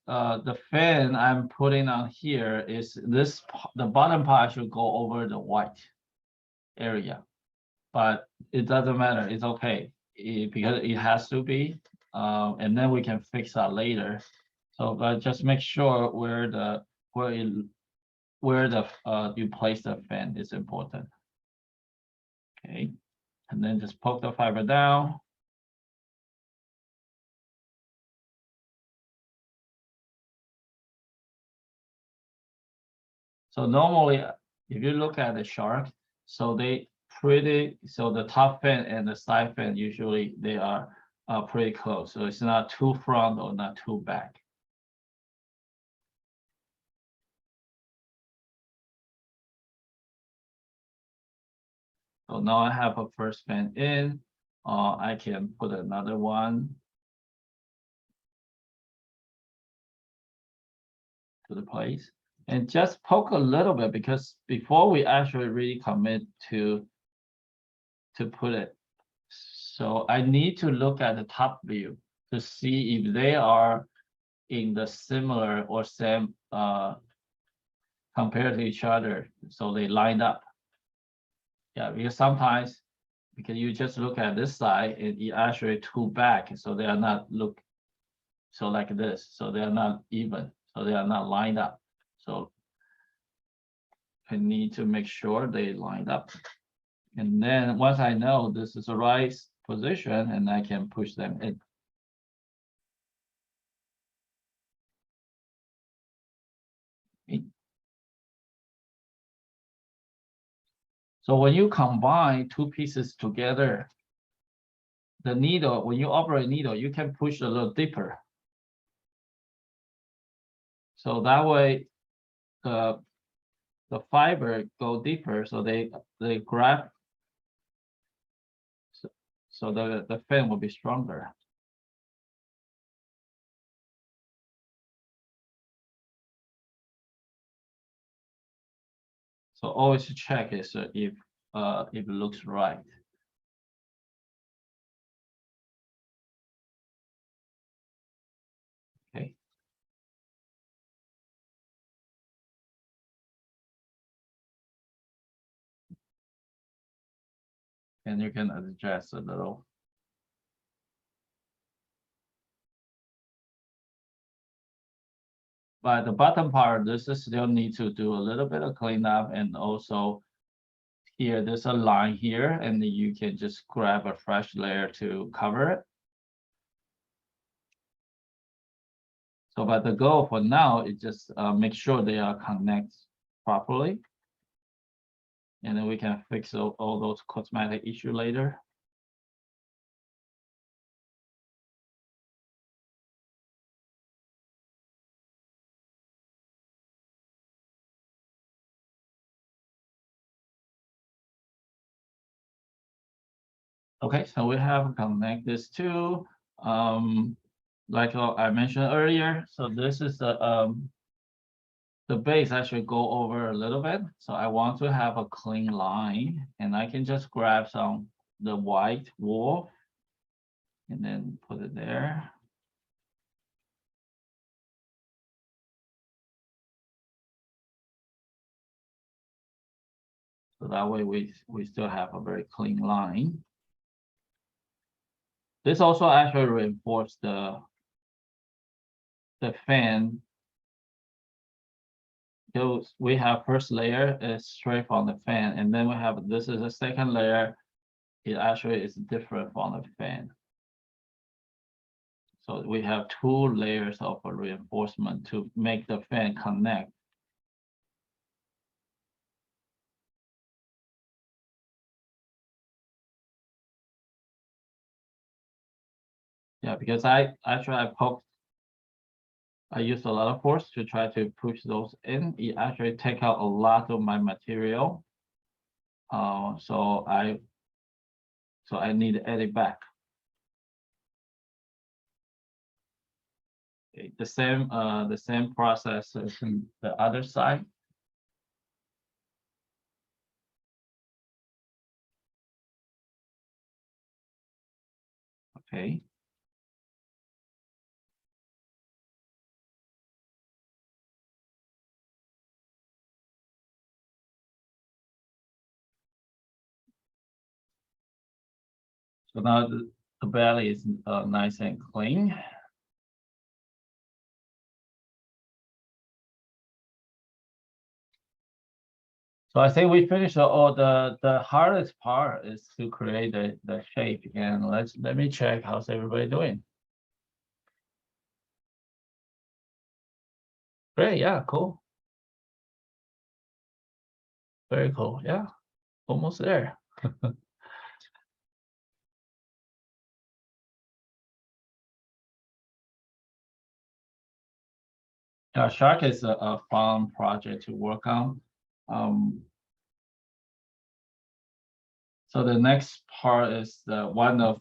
Speaker 1: the fan I'm putting on here is this, the bottom part should go over the white area, but it doesn't matter. It's okay because it has to be, and then we can fix that later. So, but just make sure where you place the fan is important. Okay, and then just poke the fiber down. So normally, if you look at the shark, so the top fin and the side fin usually they are pretty close. So it's not too front or not too back. So now I have a first fin in. I can put another one to the place and just poke a little bit because before we actually really commit to put it. So I need to look at the top view to see if they are in the similar or same compared to each other, so they lined up. Yeah, because sometimes because you just look at this side and it actually two back, so they are not look so like this, so they are not even, so they are not lined up. So I need to make sure they lined up. And then once I know this is the right position, and I can push them in. So when you combine two pieces together, the needle, when you operate needle, you can push a little deeper. So that way, the fiber go deeper, so they grab, so the fin will be stronger. So always check is if it looks right. Okay. And you can adjust a little. But the bottom part, this is still need to do a little bit of cleanup, and also here there's a line here, and you can just grab a fresh layer to cover it. So, but the goal for now is just make sure they are connect properly, and then we can fix all those cosmetic issue later. Okay, so we have connect this to, like I mentioned earlier, so this is the base actually go over a little bit. So I want to have a clean line and I can just grab the white wool and then put it there. So that way we still have a very clean line. This also actually reinforces the fan. So we have first layer is straight from the fan, and then we have this is a second layer. It actually is different from the fan. So we have two layers of a reinforcement to make the fan connect. Yeah, because I used a lot of force to try to push those in. It actually take out a lot of my material. So I need to add it back. Okay, the same process as in the other side. Okay. So now the belly is nice and clean. So I think we finished all the hardest part is to create the shape. And let me check how's everybody doing. Great, yeah, cool. Very cool. Yeah, almost there. Yeah, Shark is a fun project to work on. Um, so the next part is one of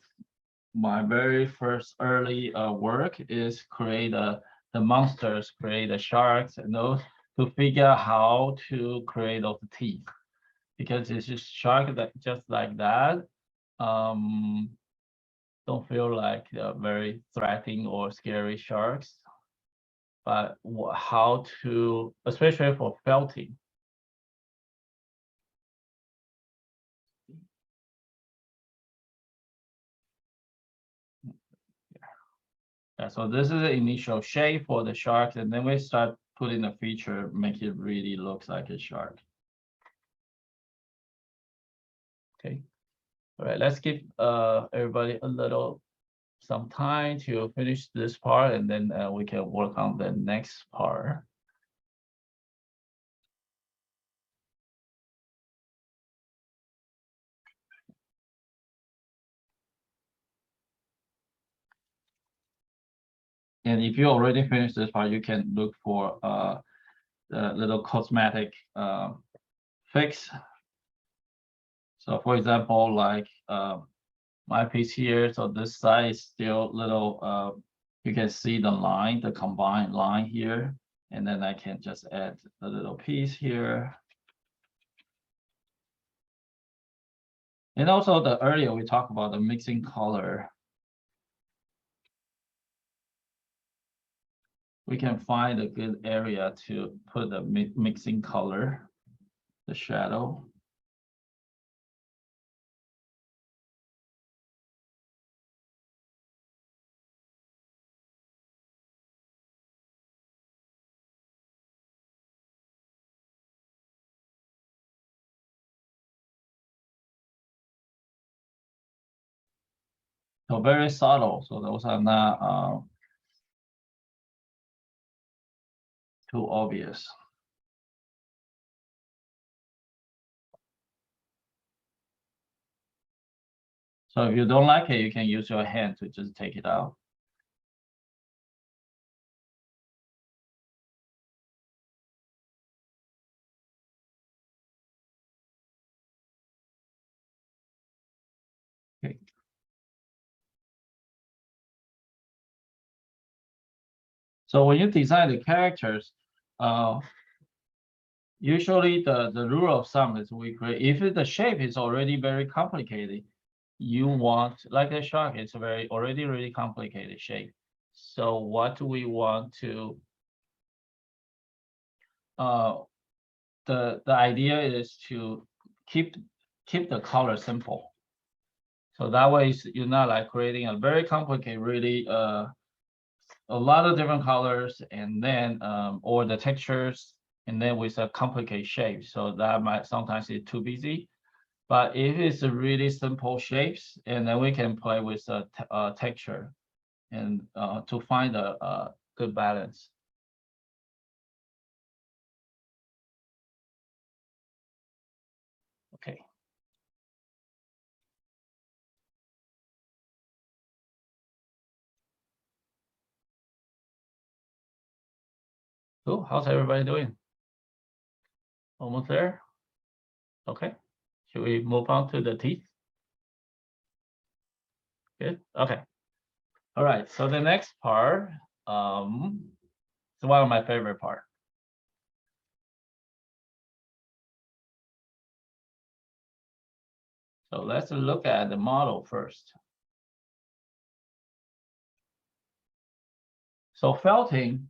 Speaker 1: my very first early work is create the monsters, create the sharks, and those to figure out how to create those teeth. Because it's just shark that just like that. Um, don't feel like very threatening or scary sharks, but how to, especially for felting. Yeah, so this is the initial shape for the shark, and then we start putting a feature, make it really looks like a shark. Okay. All right, let's give everybody a little some time to finish this part, and then we can work on the next part. And if you already finished this part, you can look for the little cosmetic fix. So for example, like my piece here, so this side is still little, you can see the line, the combined line here. And then I can just add a little piece here. And also the earlier we talked about the mixing color. We can find a good area to put the mixing color, the shadow. So very subtle. So those are not too obvious. So if you don't like it, you can use your hand to just take it out. Okay. So when you design the characters, uh, usually the rule of thumb is we create, if the shape is already very complicated, you want, like a shark, it's a very already really complicated shape. So what we want to, the idea is to keep the color simple. So that way you're not like creating a very complicated, really a lot of different colors, and then or the textures, and then with a complicated shape. So that might sometimes it's too busy. But if it's a really simple shapes, and then we can play with the texture and to find a good balance. Okay. Cool. How's everybody doing? Almost there? Okay. Should we move on to the teeth? Good. Okay. All right. So the next part, it's one of my favorite part. So let's look at the model first. So felting,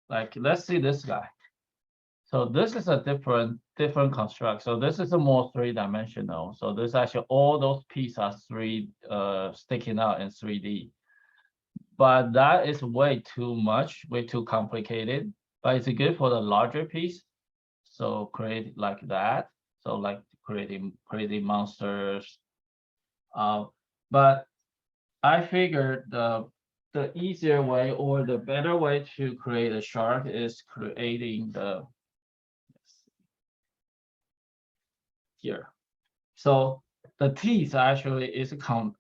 Speaker 1: like let's see this guy. So this is a different construct. So this is a more three-dimensional. So this actually all those pieces are sticking out in 3D. But that is way too much, way too complicated. But it's good for the larger piece. So create like that. So like creating monsters. But I figured the easier way or the better way to create a shark is creating the here. So the teeth actually is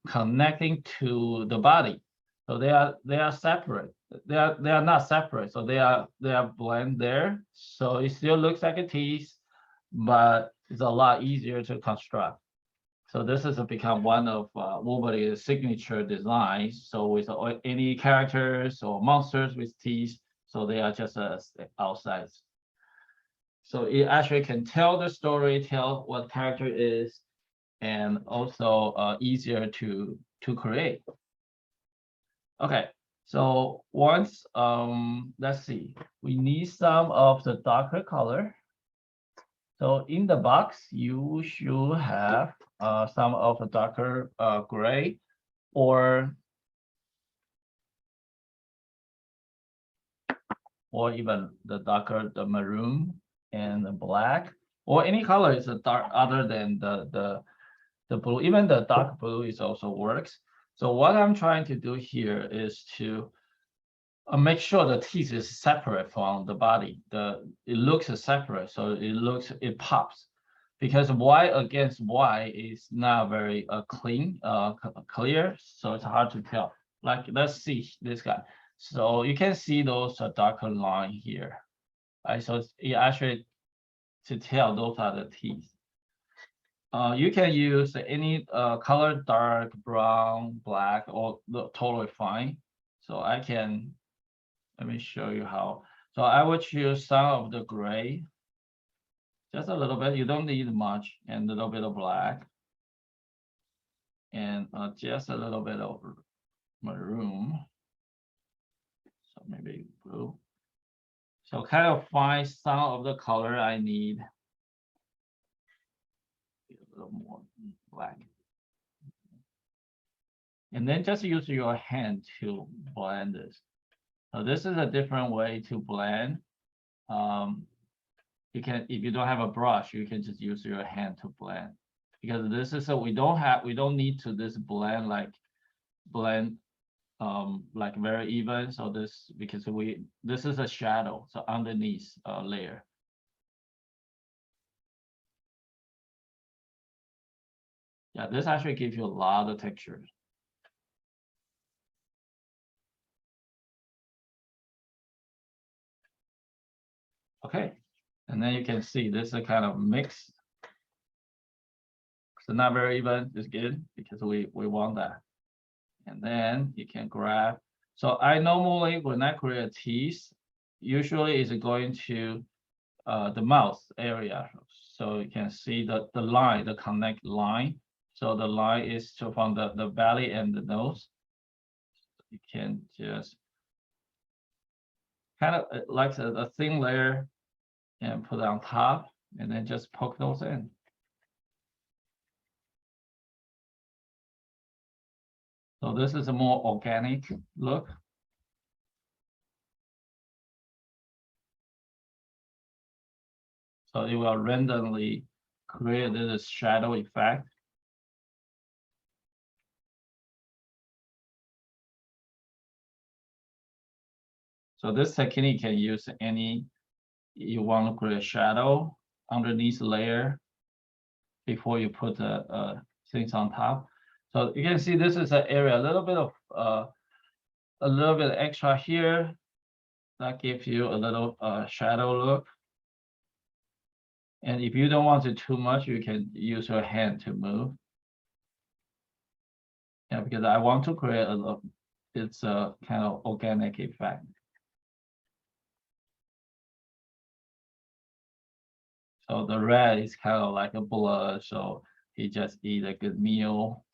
Speaker 1: connecting to the body. So they are separate. They are not separate. So they are blend there. So it still looks like a teeth, but it's a lot easier to construct. So this has become one of Woolbuddy's signature designs. So with any characters or monsters with teeth, so they are just outside. So it actually can tell the story, tell what character is, and also easier to create. Okay, so once let's see, we need some of the darker color. So in the box, you should have some of the darker gray or even the darker the maroon and the black, or any color is a dark other than the blue. Even the dark blue is also works. So what I'm trying to do here is to make sure the teeth is separate from the body. It looks separate, so it pops. Because Y against Y is not very clean, clear, so it's hard to tell. Like let's see this guy. So you can see those darker line here. Right, so it actually to tell those are the teeth. You can use any color, dark, brown, black, or totally fine. So I can, let me show you how. So I would choose some of the gray, just a little bit. You don't need much, and a little bit of black, and just a little bit of maroon. So maybe blue. So kind of find some of the color I need. A little more black. And then just use your hand to blend this. So this is a different way to blend. You can, if you don't have a brush, you can just use your hand to blend. Because this is we don't need to this blend like very even. So this, because this is a shadow, so underneath layer. Yeah, this actually gives you a lot of textures. Okay, and then you can see this is a kind of mix. So not very even is good because we want that. And then you can grab. So I normally, when I create a teeth, usually is going to the mouth area. So you can see the line, the connect line. So the line is to from the belly and the nose. You can just kind of like a thin layer and put it on top, and then just poke those in. So this is a more organic look. So it will randomly create this shadow effect. So this technique can use any, you want to create a shadow underneath the layer before you put the things on top. So you can see this is an area, a little bit of a little bit extra here that gives you a little shadow look. And if you don't want it too much, you can use your hand to move. Yeah, because I want to create a look. It's a kind of organic effect. So the red is kind of like a blood, so he just eat a good meal.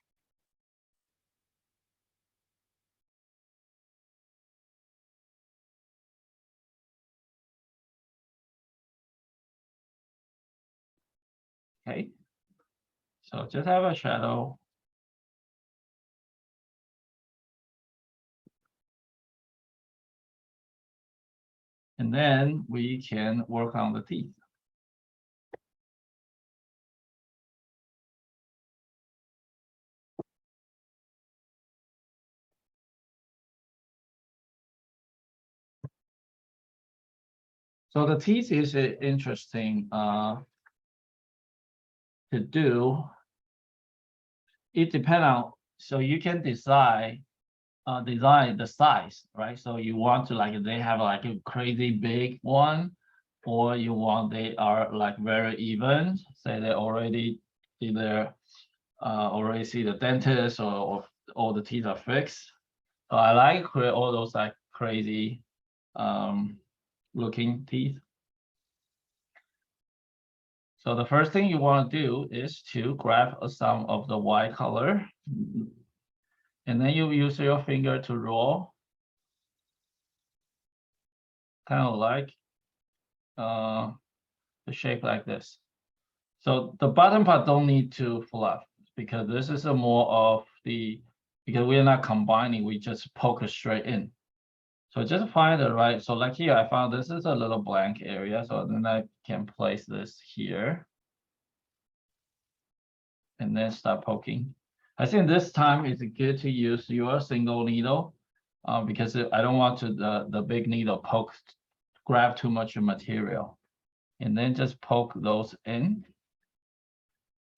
Speaker 1: Okay, so just have a shadow. And then we can work on the teeth. So the teeth is interesting to do. It depends on, so you can design the size, right? So you want to like they have like a crazy big one, or you want they are like very even. Say they already either already see the dentist or all the teeth are fixed. So I like create all those like crazy looking teeth. So the first thing you want to do is to grab some of the white color, and then you use your finger to roll, kind of like the shape like this. So the bottom part don't need to fluff because this is a more of the, because we're not combining, we just poke it straight in. So just find the right, so like here, I found this is a little blank area. So then I can place this here. And then start poking. I think this time it's good to use your single needle because I don't want to the big needle poke, grab too much material. And then just poke those in.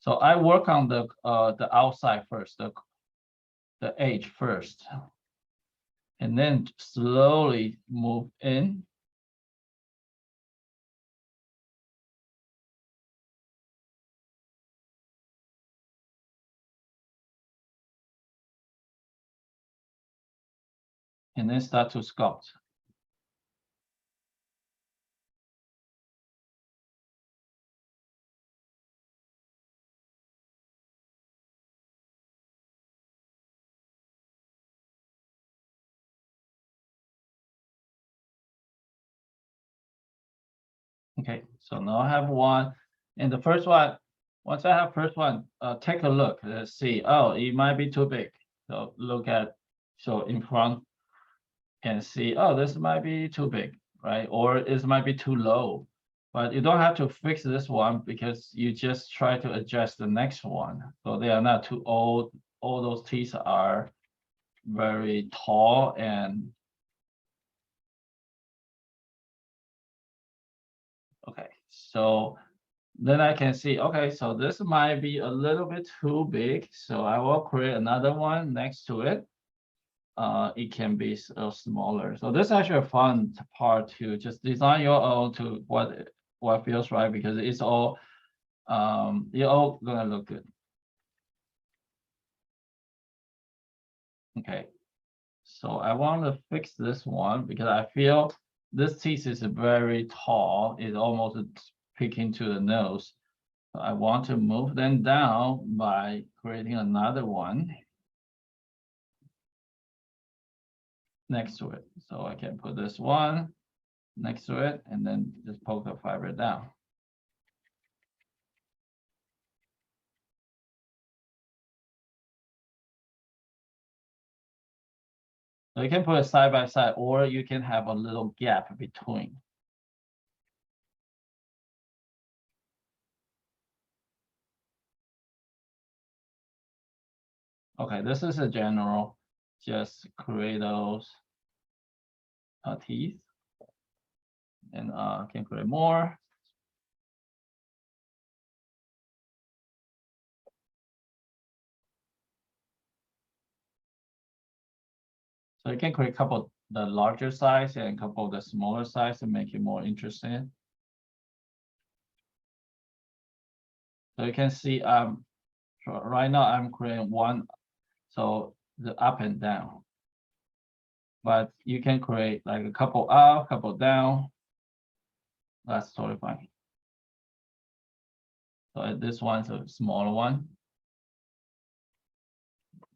Speaker 1: So I work on the outside first, the edge first, and then slowly move in. And then start to sculpt. Okay, so now I have one, and the first one, once I have first one, take a look, let's see, oh, it might be too big. So look at, so in front and see, oh, this might be too big, right? Or this might be too low, but you don't have to fix this one because you just try to adjust the next one. So they are not too old. All those teeth are very tall and okay, so then I can see, okay, so this might be a little bit too big. So I will create another one next to it. It can be smaller. So this is actually a fun part to just design your own to what feels right because it's all you're all gonna look good. Okay, so I want to fix this one because I feel this teeth is very tall. It's almost peeking to the nose. So I want to move them down by creating another one next to it. So I can put this one next to it and then just poke the fiber down. So you can put it side by side, or you can have a little gap between. Okay, this is a general, just create those teeth, and can create more. So you can create a couple the larger size and a couple of the smaller size to make it more interesting. So you can see so right now I'm creating one, so the up and down. But you can create like a couple up, couple down. That's totally fine. So this one's a smaller one.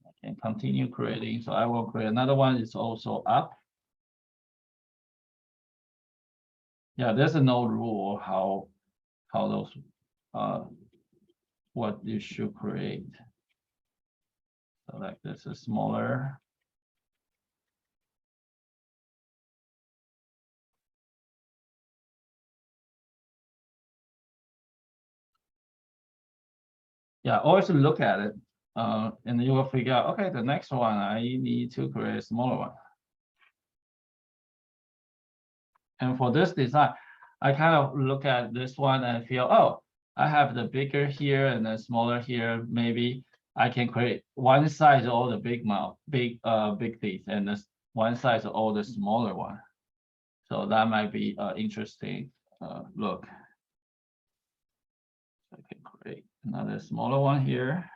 Speaker 1: I can continue creating. So I will create another one. It's also up. Yeah, there's no rule how those what you should create. So like this is smaller. Yeah, always look at it, and you will figure out, okay, the next one I need to create a smaller one. And for this design, I kind of look at this one and feel, oh, I have the bigger here and the smaller here. Maybe I can create one size all the big mouth, big teeth, and this one size all the smaller one. So that might be interesting look. I can create another smaller one here.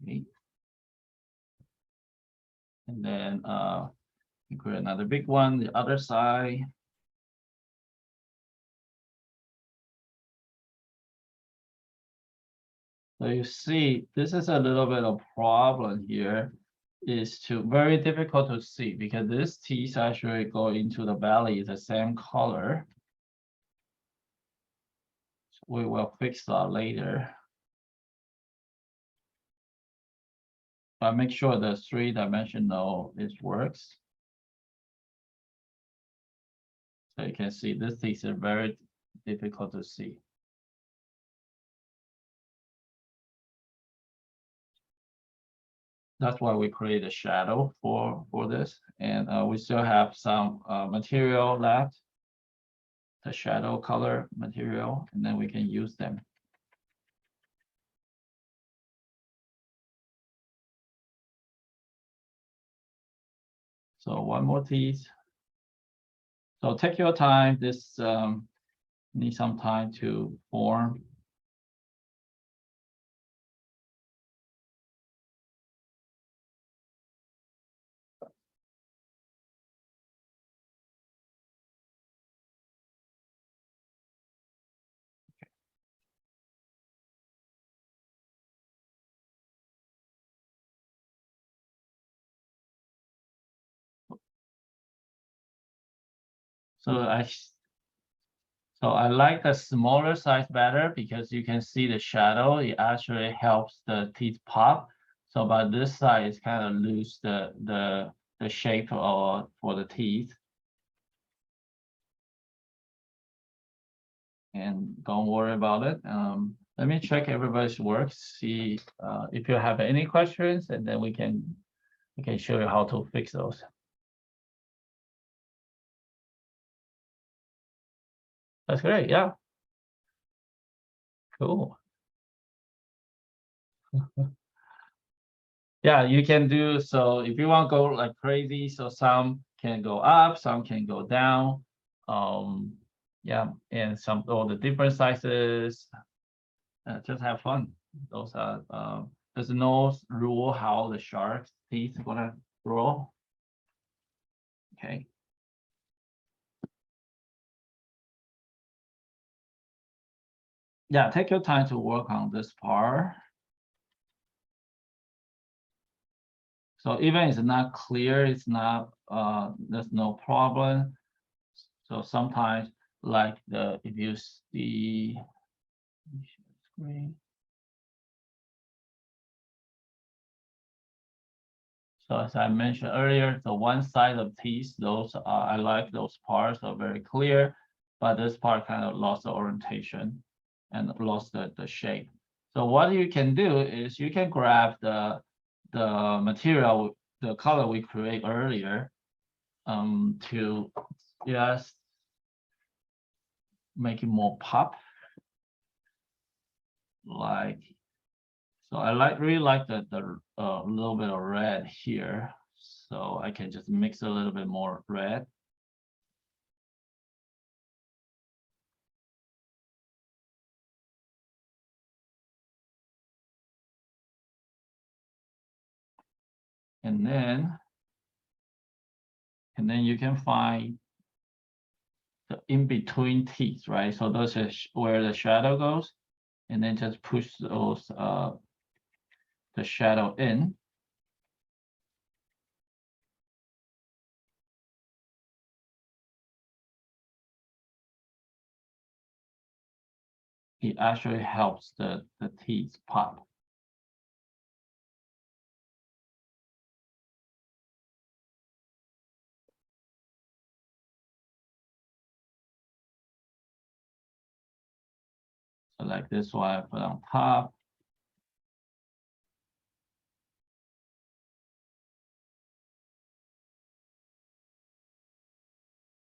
Speaker 1: Okay. And then create another big one, the other side. So you see, this is a little bit of problem here, is to very difficult to see because this teeth actually go into the belly the same color. So we will fix that later. But make sure the 3-dimensional works. So you can see this teeth are very difficult to see. That's why we create a shadow for this, and we still have some material left, the shadow color material, and then we can use them. So one more teeth. So take your time. This needs some time to form. So I like the smaller size better because you can see the shadow. It actually helps the teeth pop. So but this side is kind of lose the shape for the teeth. And don't worry about it. Let me check everybody's work, see if you have any questions, and then we can show you how to fix those. That's great. Yeah. Cool. Yeah, you can do so if you want to go like crazy. So some can go up, some can go down. Yeah, and some all the different sizes. Just have fun. Those are there's no rule how the shark's teeth gonna grow. Okay. Yeah, take your time to work on this part. So even it's not clear, it's not there's no problem. So sometimes like the if you see screen. So as I mentioned earlier, the one side of teeth, those are I like those parts are very clear, but this part kind of lost the orientation and lost the shape. So what you can do is you can grab the material, the color we create earlier, to just make it more pop. Like so I really like the little bit of red here. So I can just mix a little bit more red. And then you can find the in-between teeth, right? So those is where the shadow goes, and then just push those the shadow in. It actually helps the teeth pop. So like this one I put on top.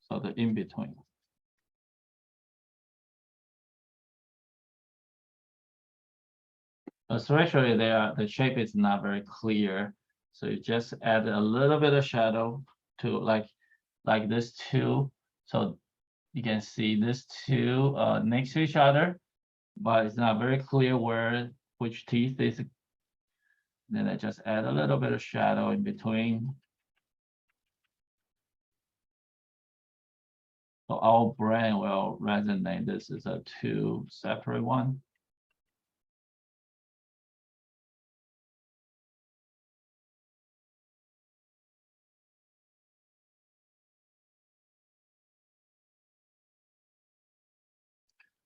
Speaker 1: So the in-between. Especially there, the shape is not very clear. So you just add a little bit of shadow to like this two. So you can see this two next to each other, but it's not very clear where which teeth is. Then I just add a little bit of shadow in between. So our brain will resonate. This is a two separate one.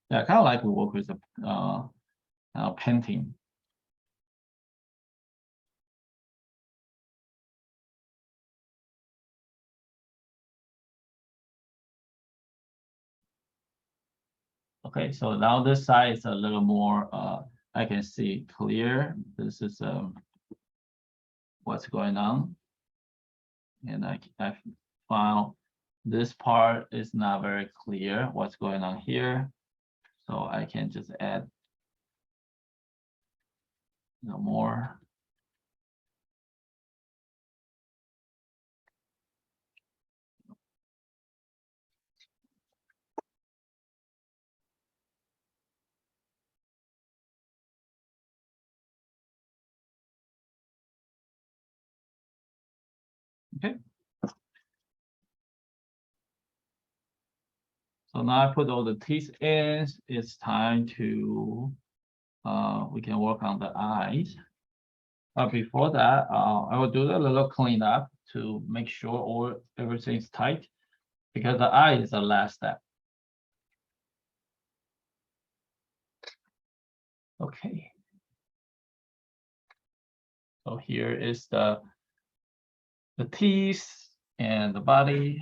Speaker 1: Yeah, I kind of like to work with the painting. Okay, so now this side is a little more, I can see clear. This is what's going on. And I found this part is not very clear what's going on here. So I can just add more. Okay. So now I put all the teeth in. It's time to we can work on the eyes. But before that, I will do a little cleanup to make sure everything's tight, because the eye is the last step. Okay. So here is the teeth and the body.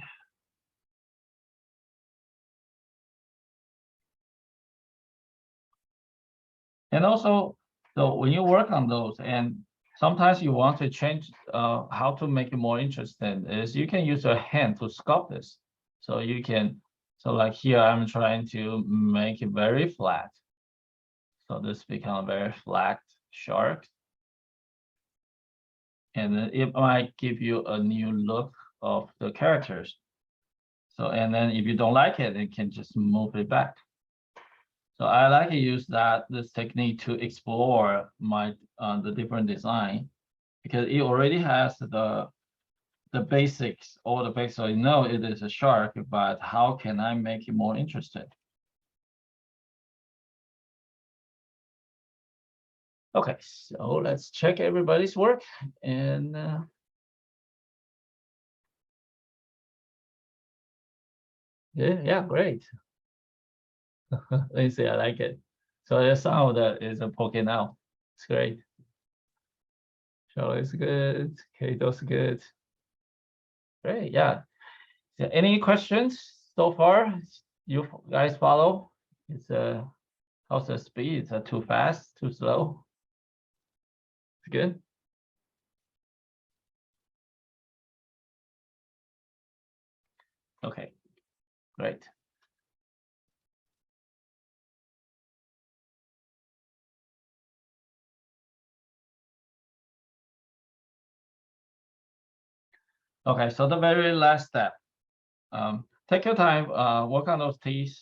Speaker 1: And also, so when you work on those, and sometimes you want to change how to make it more interesting, is you can use your hand to sculpt this. So you can So like here, I'm trying to make it very flat. So this become a very flat shark. And then it might give you a new look of the characters. So, and then if you don't like it, you can just move it back. So I like to use this technique to explore the different design, because it already has the basics, all the basics. So you know it is a shark, but how can I make it more interesting? Okay, so let's check everybody's work. And yeah, great. Let me see, I like it. So the sound that is poking out. It's great. Charlie's good. Kato's good. Great, yeah. So any questions so far? You guys follow? It's how's the speed? Is it too fast, too slow? It's good. Okay, great. Okay, so the very last step. Take your time, work on those teeth.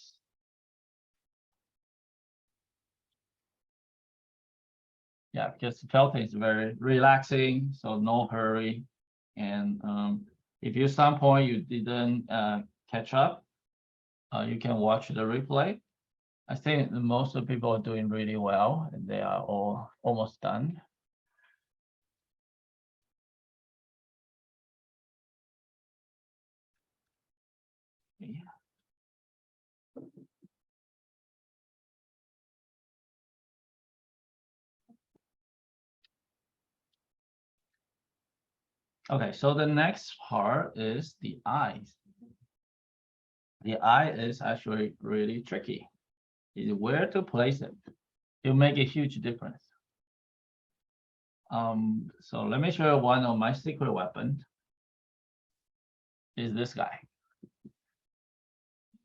Speaker 1: Yeah, because felting is very relaxing, so no hurry. And if you some point you didn't catch up, you can watch the replay. I think most of the people are doing really well, and they are all almost done. Yeah. Okay, so the next part is the eyes. The eye is actually really tricky. Is where to place it. It'll make a huge difference. So let me show you one of my secret weapons. Is this guy.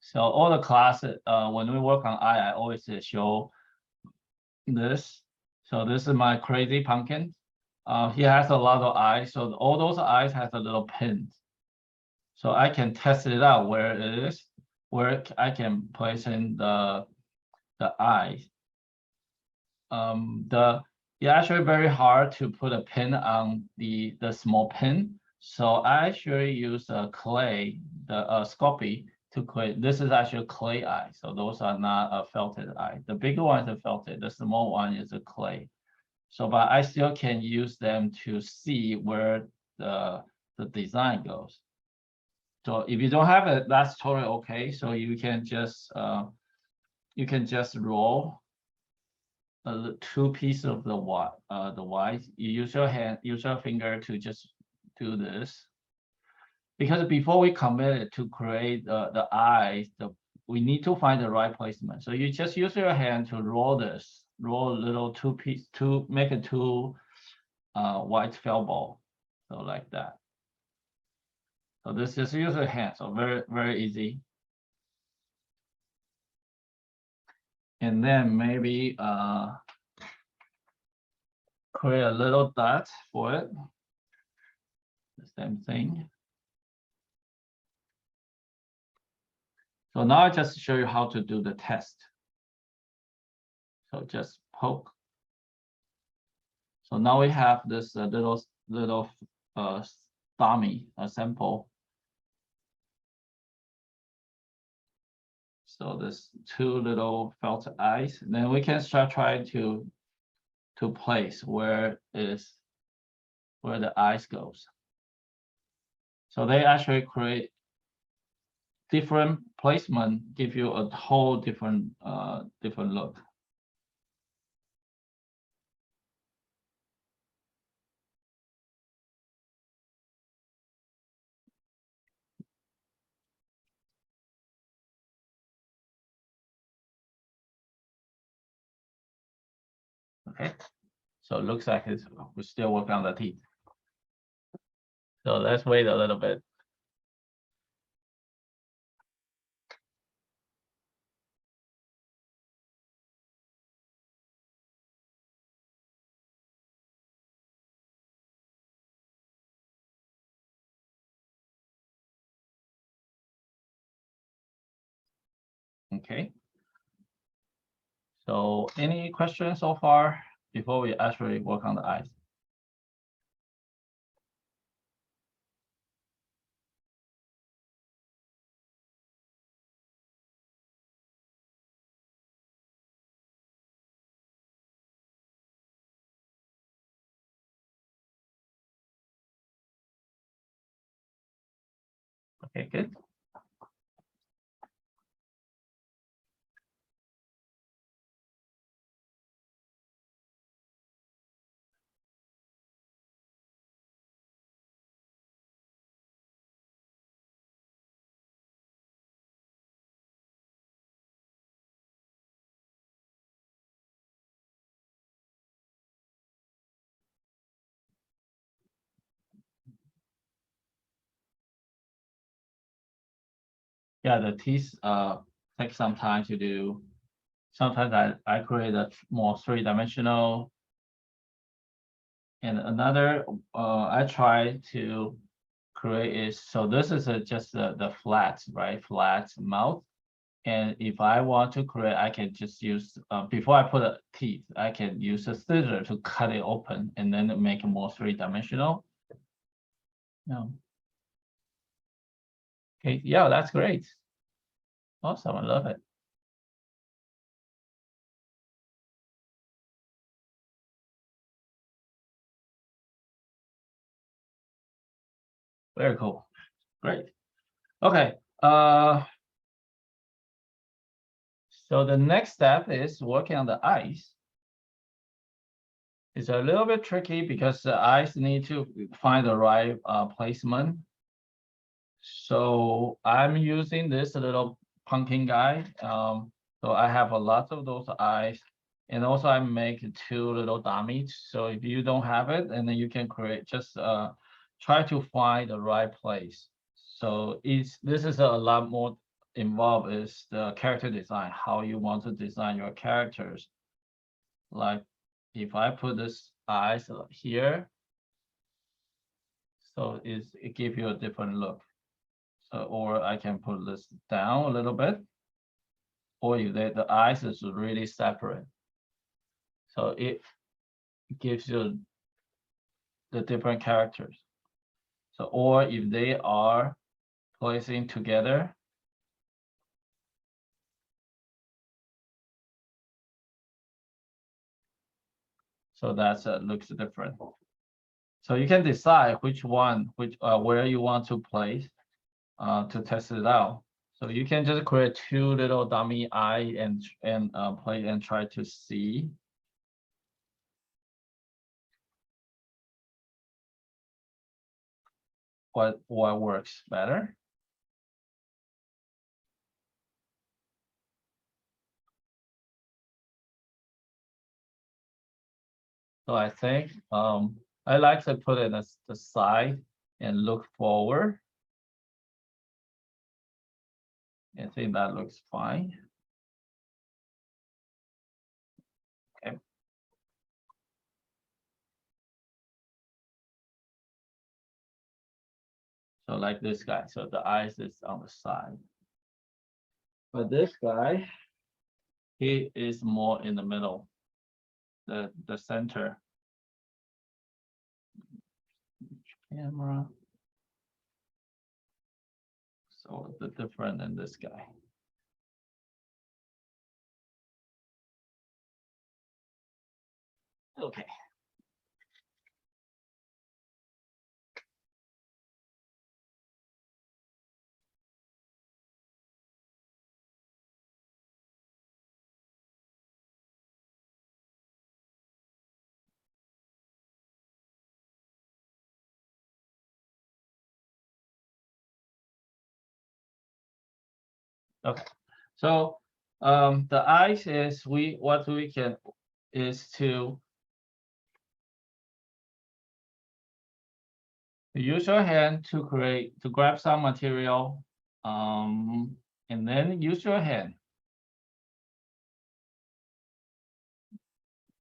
Speaker 1: So all the classes, when we work on eye, I always show this. So this is my crazy pumpkin. He has a lot of eyes. So all those eyes has a little pins. So I can test it out where it is, where I can place in the eyes. It's actually very hard to put a pin on the small pin. So I actually use a clay, the Sculpey to create. This is actually clay eye. So those are not a felted eye. The bigger one is a felted. The small one is a clay. So, but I still can use them to see where the design goes. So if you don't have it, that's totally okay. So you can just roll two pieces of the white. You use your hand, use your finger to just do this. Because before we commit it to create the eyes, we need to find the right placement. So you just use your hand to roll this, roll a little to make a two white felt ball. So like that. So this is use your hand. So very, very easy. And then maybe create a little dot for it. The same thing. So now I just show you how to do the test. So just poke. So now we have this little dummy, a sample. So this two little felt eyes. Then we can start trying to place where the eyes goes. So they actually create different placement, give you a whole different look. Okay, so it looks like we're still working on the teeth. So let's wait a little bit. Okay. So any questions so far before we actually work on the eyes? Okay, good. Yeah, the teeth take some time to do. Sometimes I create a more three-dimensional, and another I try to create is, so this is just the flat, right? Flat mouth. And if I want to create, I can just use, before I put a teeth, I can use a scissor to cut it open and then make it more three-dimensional. Yeah. Okay, yeah, that's great. Awesome, I love it. Very cool. Great. Okay. So the next step is working on the eyes. It's a little bit tricky because the eyes need to find the right placement. So I'm using this little pumpkin guy. So I have a lot of those eyes. And also I make two little dummies. So if you don't have it, and then you can create, just try to find the right place. So this is a lot more involved is the character design, how you want to design your characters. Like if I put this eyes here, so it gives you a different look. So, or I can put this down a little bit, or if the eyes is really separate. So it gives you the different characters. So, or if they are placing together, so that's looks different. So you can decide which one, where you want to place to test it out. So you can just create two little dummy eye and play and try to see what works better. So I think I like to put it as the side and look forward. I think that looks fine. Okay. So like this guy, so the eyes is on the side. But this guy, he is more in the middle, the center. Camera. So the different in this guy. Okay. Okay. So the eyes is what we can is to use your hand to grab some material, and then use your hand.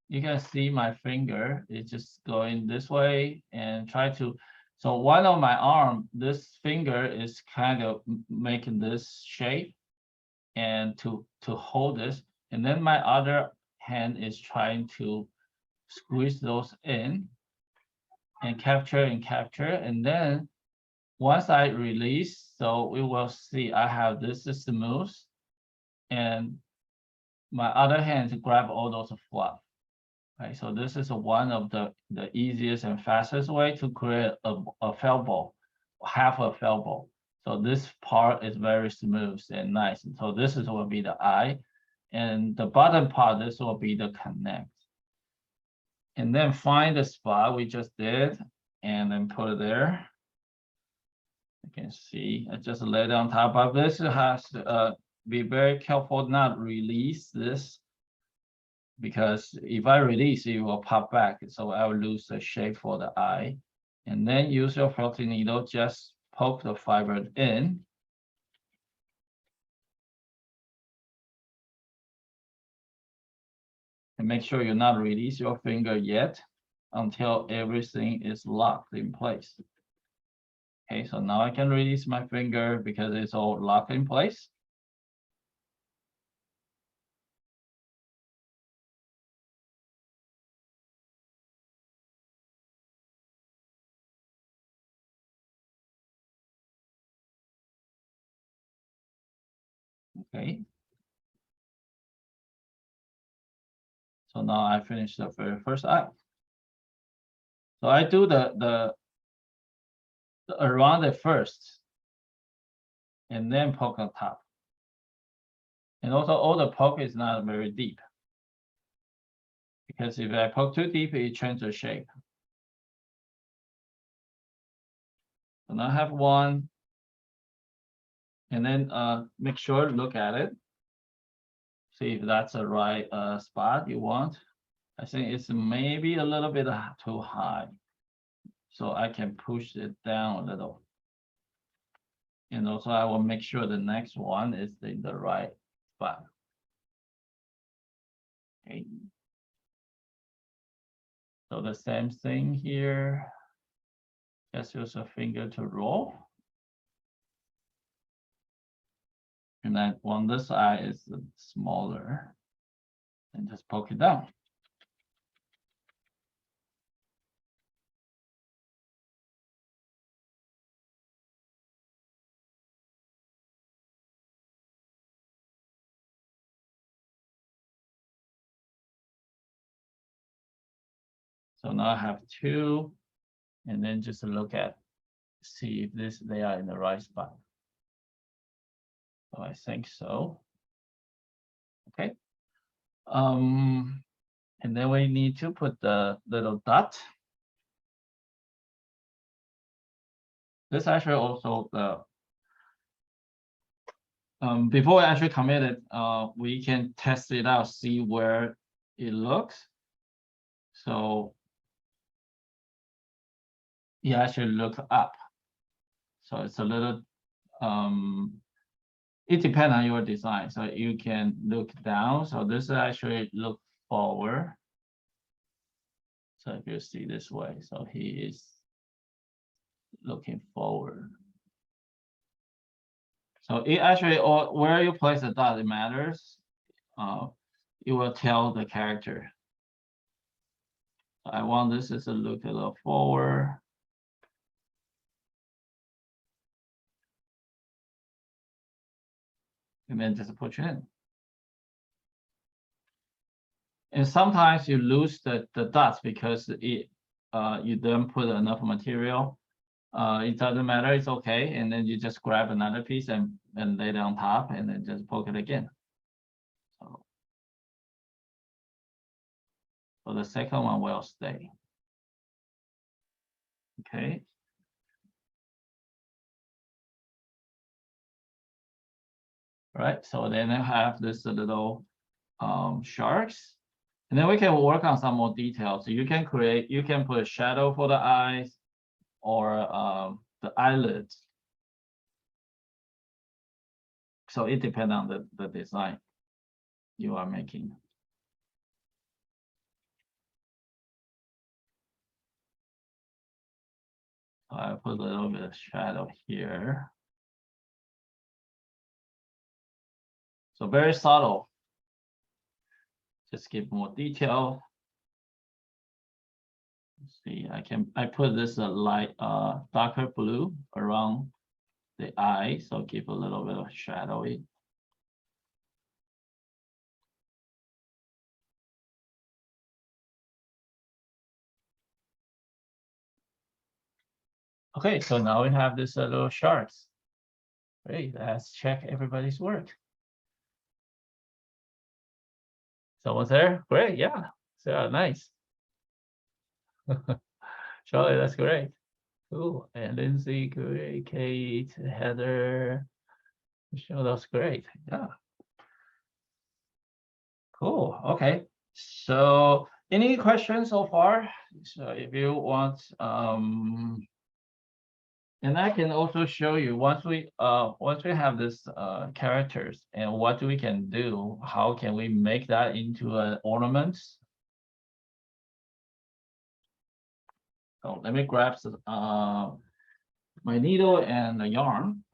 Speaker 1: You can see my finger is just going this way and try to. So one of my arm, this finger is kind of making this shape. and to hold this, and then my other hand is trying to squeeze those in and capture, and then once I release, so we will see I have this is smooth, and my other hand to grab all those fluff. Right, so this is one of the easiest and fastest way to create a felt ball, half a felt ball. So this part is very smooth and nice. And so this is will be the eye, and the bottom part, this will be the connect. And then find the spot we just did, and then put it there. You can see I just lay it on top of this. It has to be very careful not release this, because if I release, it will pop back. So I will lose the shape for the eye. And then use your felting needle, just poke the fiber in. And make sure you not release your finger yet until everything is locked in place. Okay, so now I can release my finger because it's all locked in place. Okay. So now I finished the very first eye. So I do the around it first, and then poke on top. And also all the poke is not very deep, because if I poke too deep, it changes the shape. So now I have one, and then make sure, look at it, see if that's the right spot you want. I think it's maybe a little bit too high, so I can push it down a little. And also I will make sure the next one is in the right spot. Okay. So the same thing here. Just use a finger to roll. And then on this eye is smaller, and just poke it down. So now I have two, and then just look at, see if they are in the right spot. So I think so. Okay. And then we need to put the little dot. This actually also before we actually commit it, we can test it out, see where it looks. So you actually look up. So it's a little it depends on your design. So you can look down. So this actually look forward. So if you see this way, so he is looking forward. So it actually, or where you place the dot, it matters. It will tell the character. I want this is a look a little forward. And then just push it in. And sometimes you lose the dots because it you don't put enough material. It doesn't matter, it's okay. And then you just grab another piece and lay it on top, and then just poke it again. So the second one will stay. Okay. Right. So then I have this little sharks. And then we can work on some more details. So you can put a shadow for the eyes, or the eyelids. So it depends on the design you are making. So I put a little bit of shadow here. So very subtle. Just give more detail. Let's see, I put this light darker blue around the eye, so give a little bit of shadowy. Okay, so now we have this little sharks. Great, let's check everybody's work. Someone's there? Great, yeah. So nice. Charlie, that's great. Cool. And Lindsay, great. Kate, Heather, Michelle, that's great. Yeah. Cool. Okay. So any questions so far? So if you want, and I can also show you once we have this characters and what we can do, how can we make that into an ornament? So let me grab my needle and the yarn.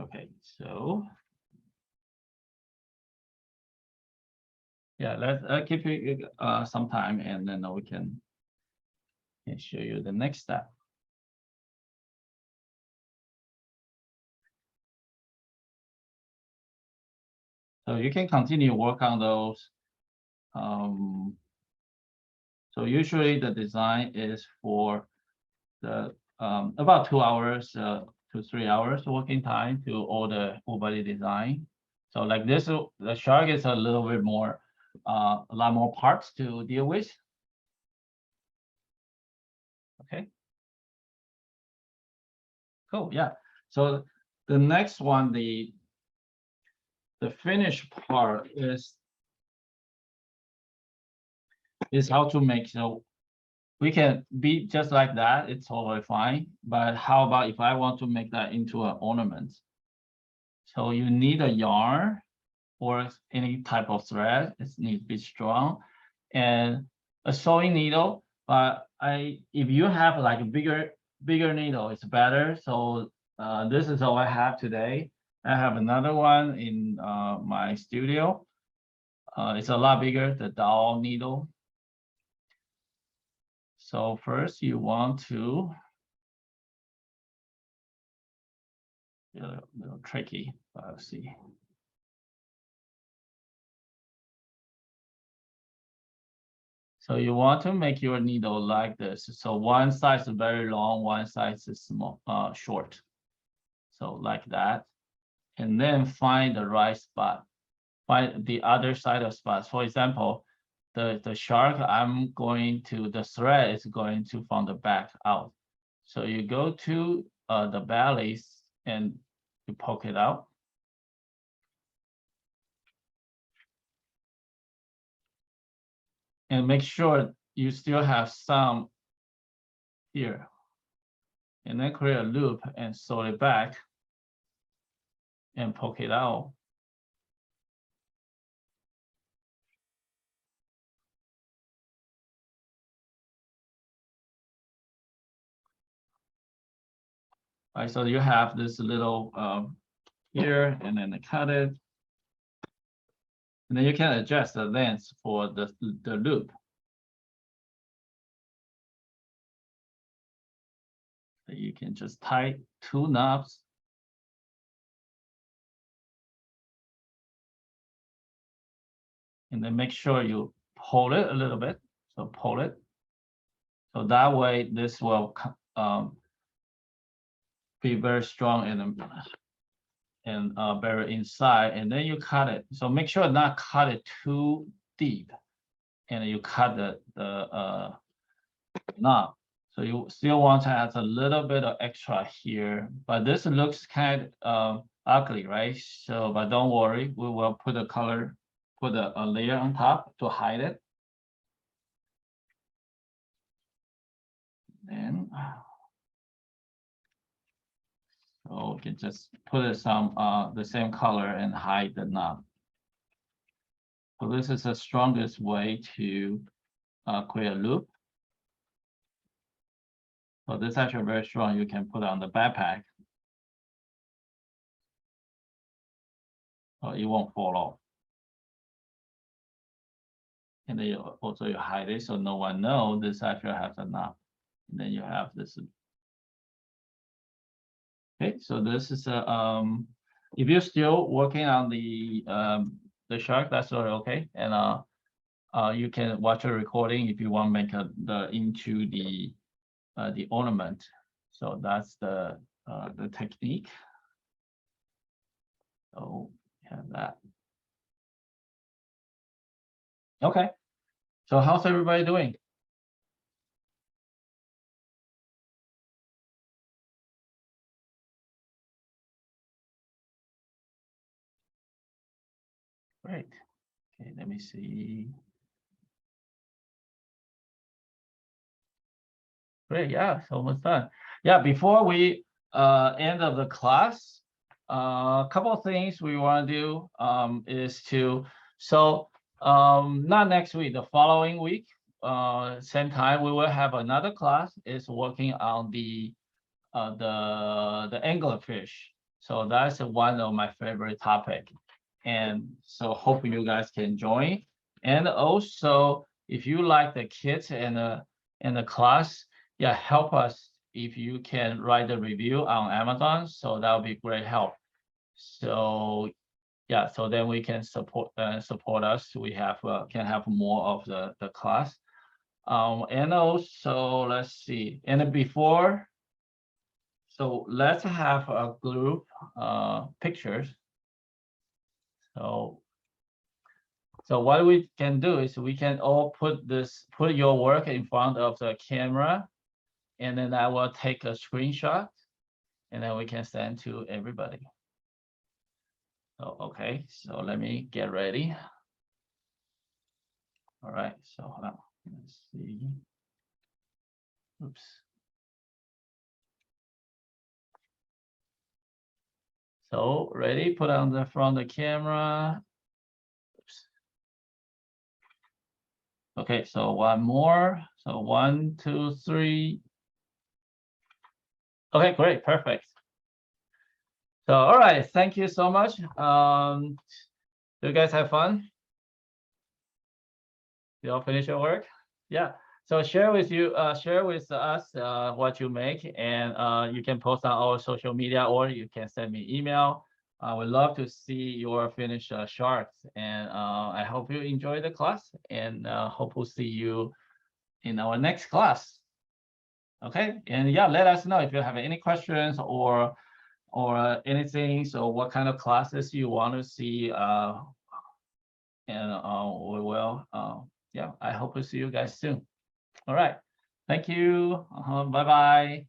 Speaker 1: Okay, so yeah, let's keep it some time, and then we can show you the next step. So you can continue work on those. So usually the design is for the about 2 hours to 3 hours working time to all the Woolbuddy design. So like this, the shark is a little bit more, a lot more parts to deal with. Okay. Cool. Yeah. So the next one, the finished part is how to make. So we can be just like that. It's totally fine. But how about if I want to make that into an ornament? So you need a yarn or any type of thread. It needs to be strong, and a sewing needle. But if you have like a bigger needle, it's better. So this is all I have today. I have another one in my studio. It's a lot bigger, the dowel needle. So first you want to, a little tricky, but let's see. So you want to make your needle like this. So one side is very long, one side is small, short. So like that. And then find the right spot. Find the other side of spots. For example, the shark, the thread is going to from the back out. So you go to the bellies and you poke it out. And make sure you still have some here. And then create a loop and sew it back and poke it out. All right, so you have this little here, and then cut it. And then you can adjust the length for the loop. You can just tie 2 knobs. And then make sure you pull it a little bit. So pull it. So that way this will be very strong and very inside. And then you cut it. So make sure not cut it too deep. And you cut the knob. So you still want to add a little bit of extra here, but this looks kind of ugly, right? So, but don't worry, we will put a color, put a layer on top to hide it. And so we can just put it some the same color and hide the knob. So this is the strongest way to create a loop. So this is actually very strong. You can put it on the backpack. So it won't fall off. And then you also you hide it so no one knows this actually has a knob. And then you have this. Okay, so this is a if you're still working on the shark, that's all okay. And you can watch a recording if you want to make into the ornament. So that's the technique. So we have that. Okay. So how's everybody doing? Great. Okay, let me see. Great, yeah, it's almost done. Yeah, before we end of the class, a couple of things we want to do is to not next week, the following week, same time we will have another class is working on the anglerfish. So that's one of my favorite topic, and so hope you guys can join. And also, if you like the kits and the class, yeah, help us if you can write a review on Amazon. So that would be great help. So yeah, so then we can support us. We have can have more of the class. And also let's see. And before, so let's have a group pictures. So what we can do is we can all put your work in front of the camera, and then I will take a screenshot, and then we can send to everybody. So, okay, so let me get ready. All right, so let's see. Oops. So ready, put on the front of the camera. Oops. Okay, so one more. So 1, 2, 3. Okay, great, perfect. So, all right, thank you so much. Do you guys have fun? You all finish your work? Yeah. So share with us what you make, and you can post on our social media, or you can send me email. I would love to see your finished sharks, and I hope you enjoy the class, and hope we'll see you in our next class. Okay, and yeah, let us know if you have any questions or anything. So what kind of classes you want to see, and we will. Yeah, I hope to see you guys soon. All right. Thank you. Bye-bye.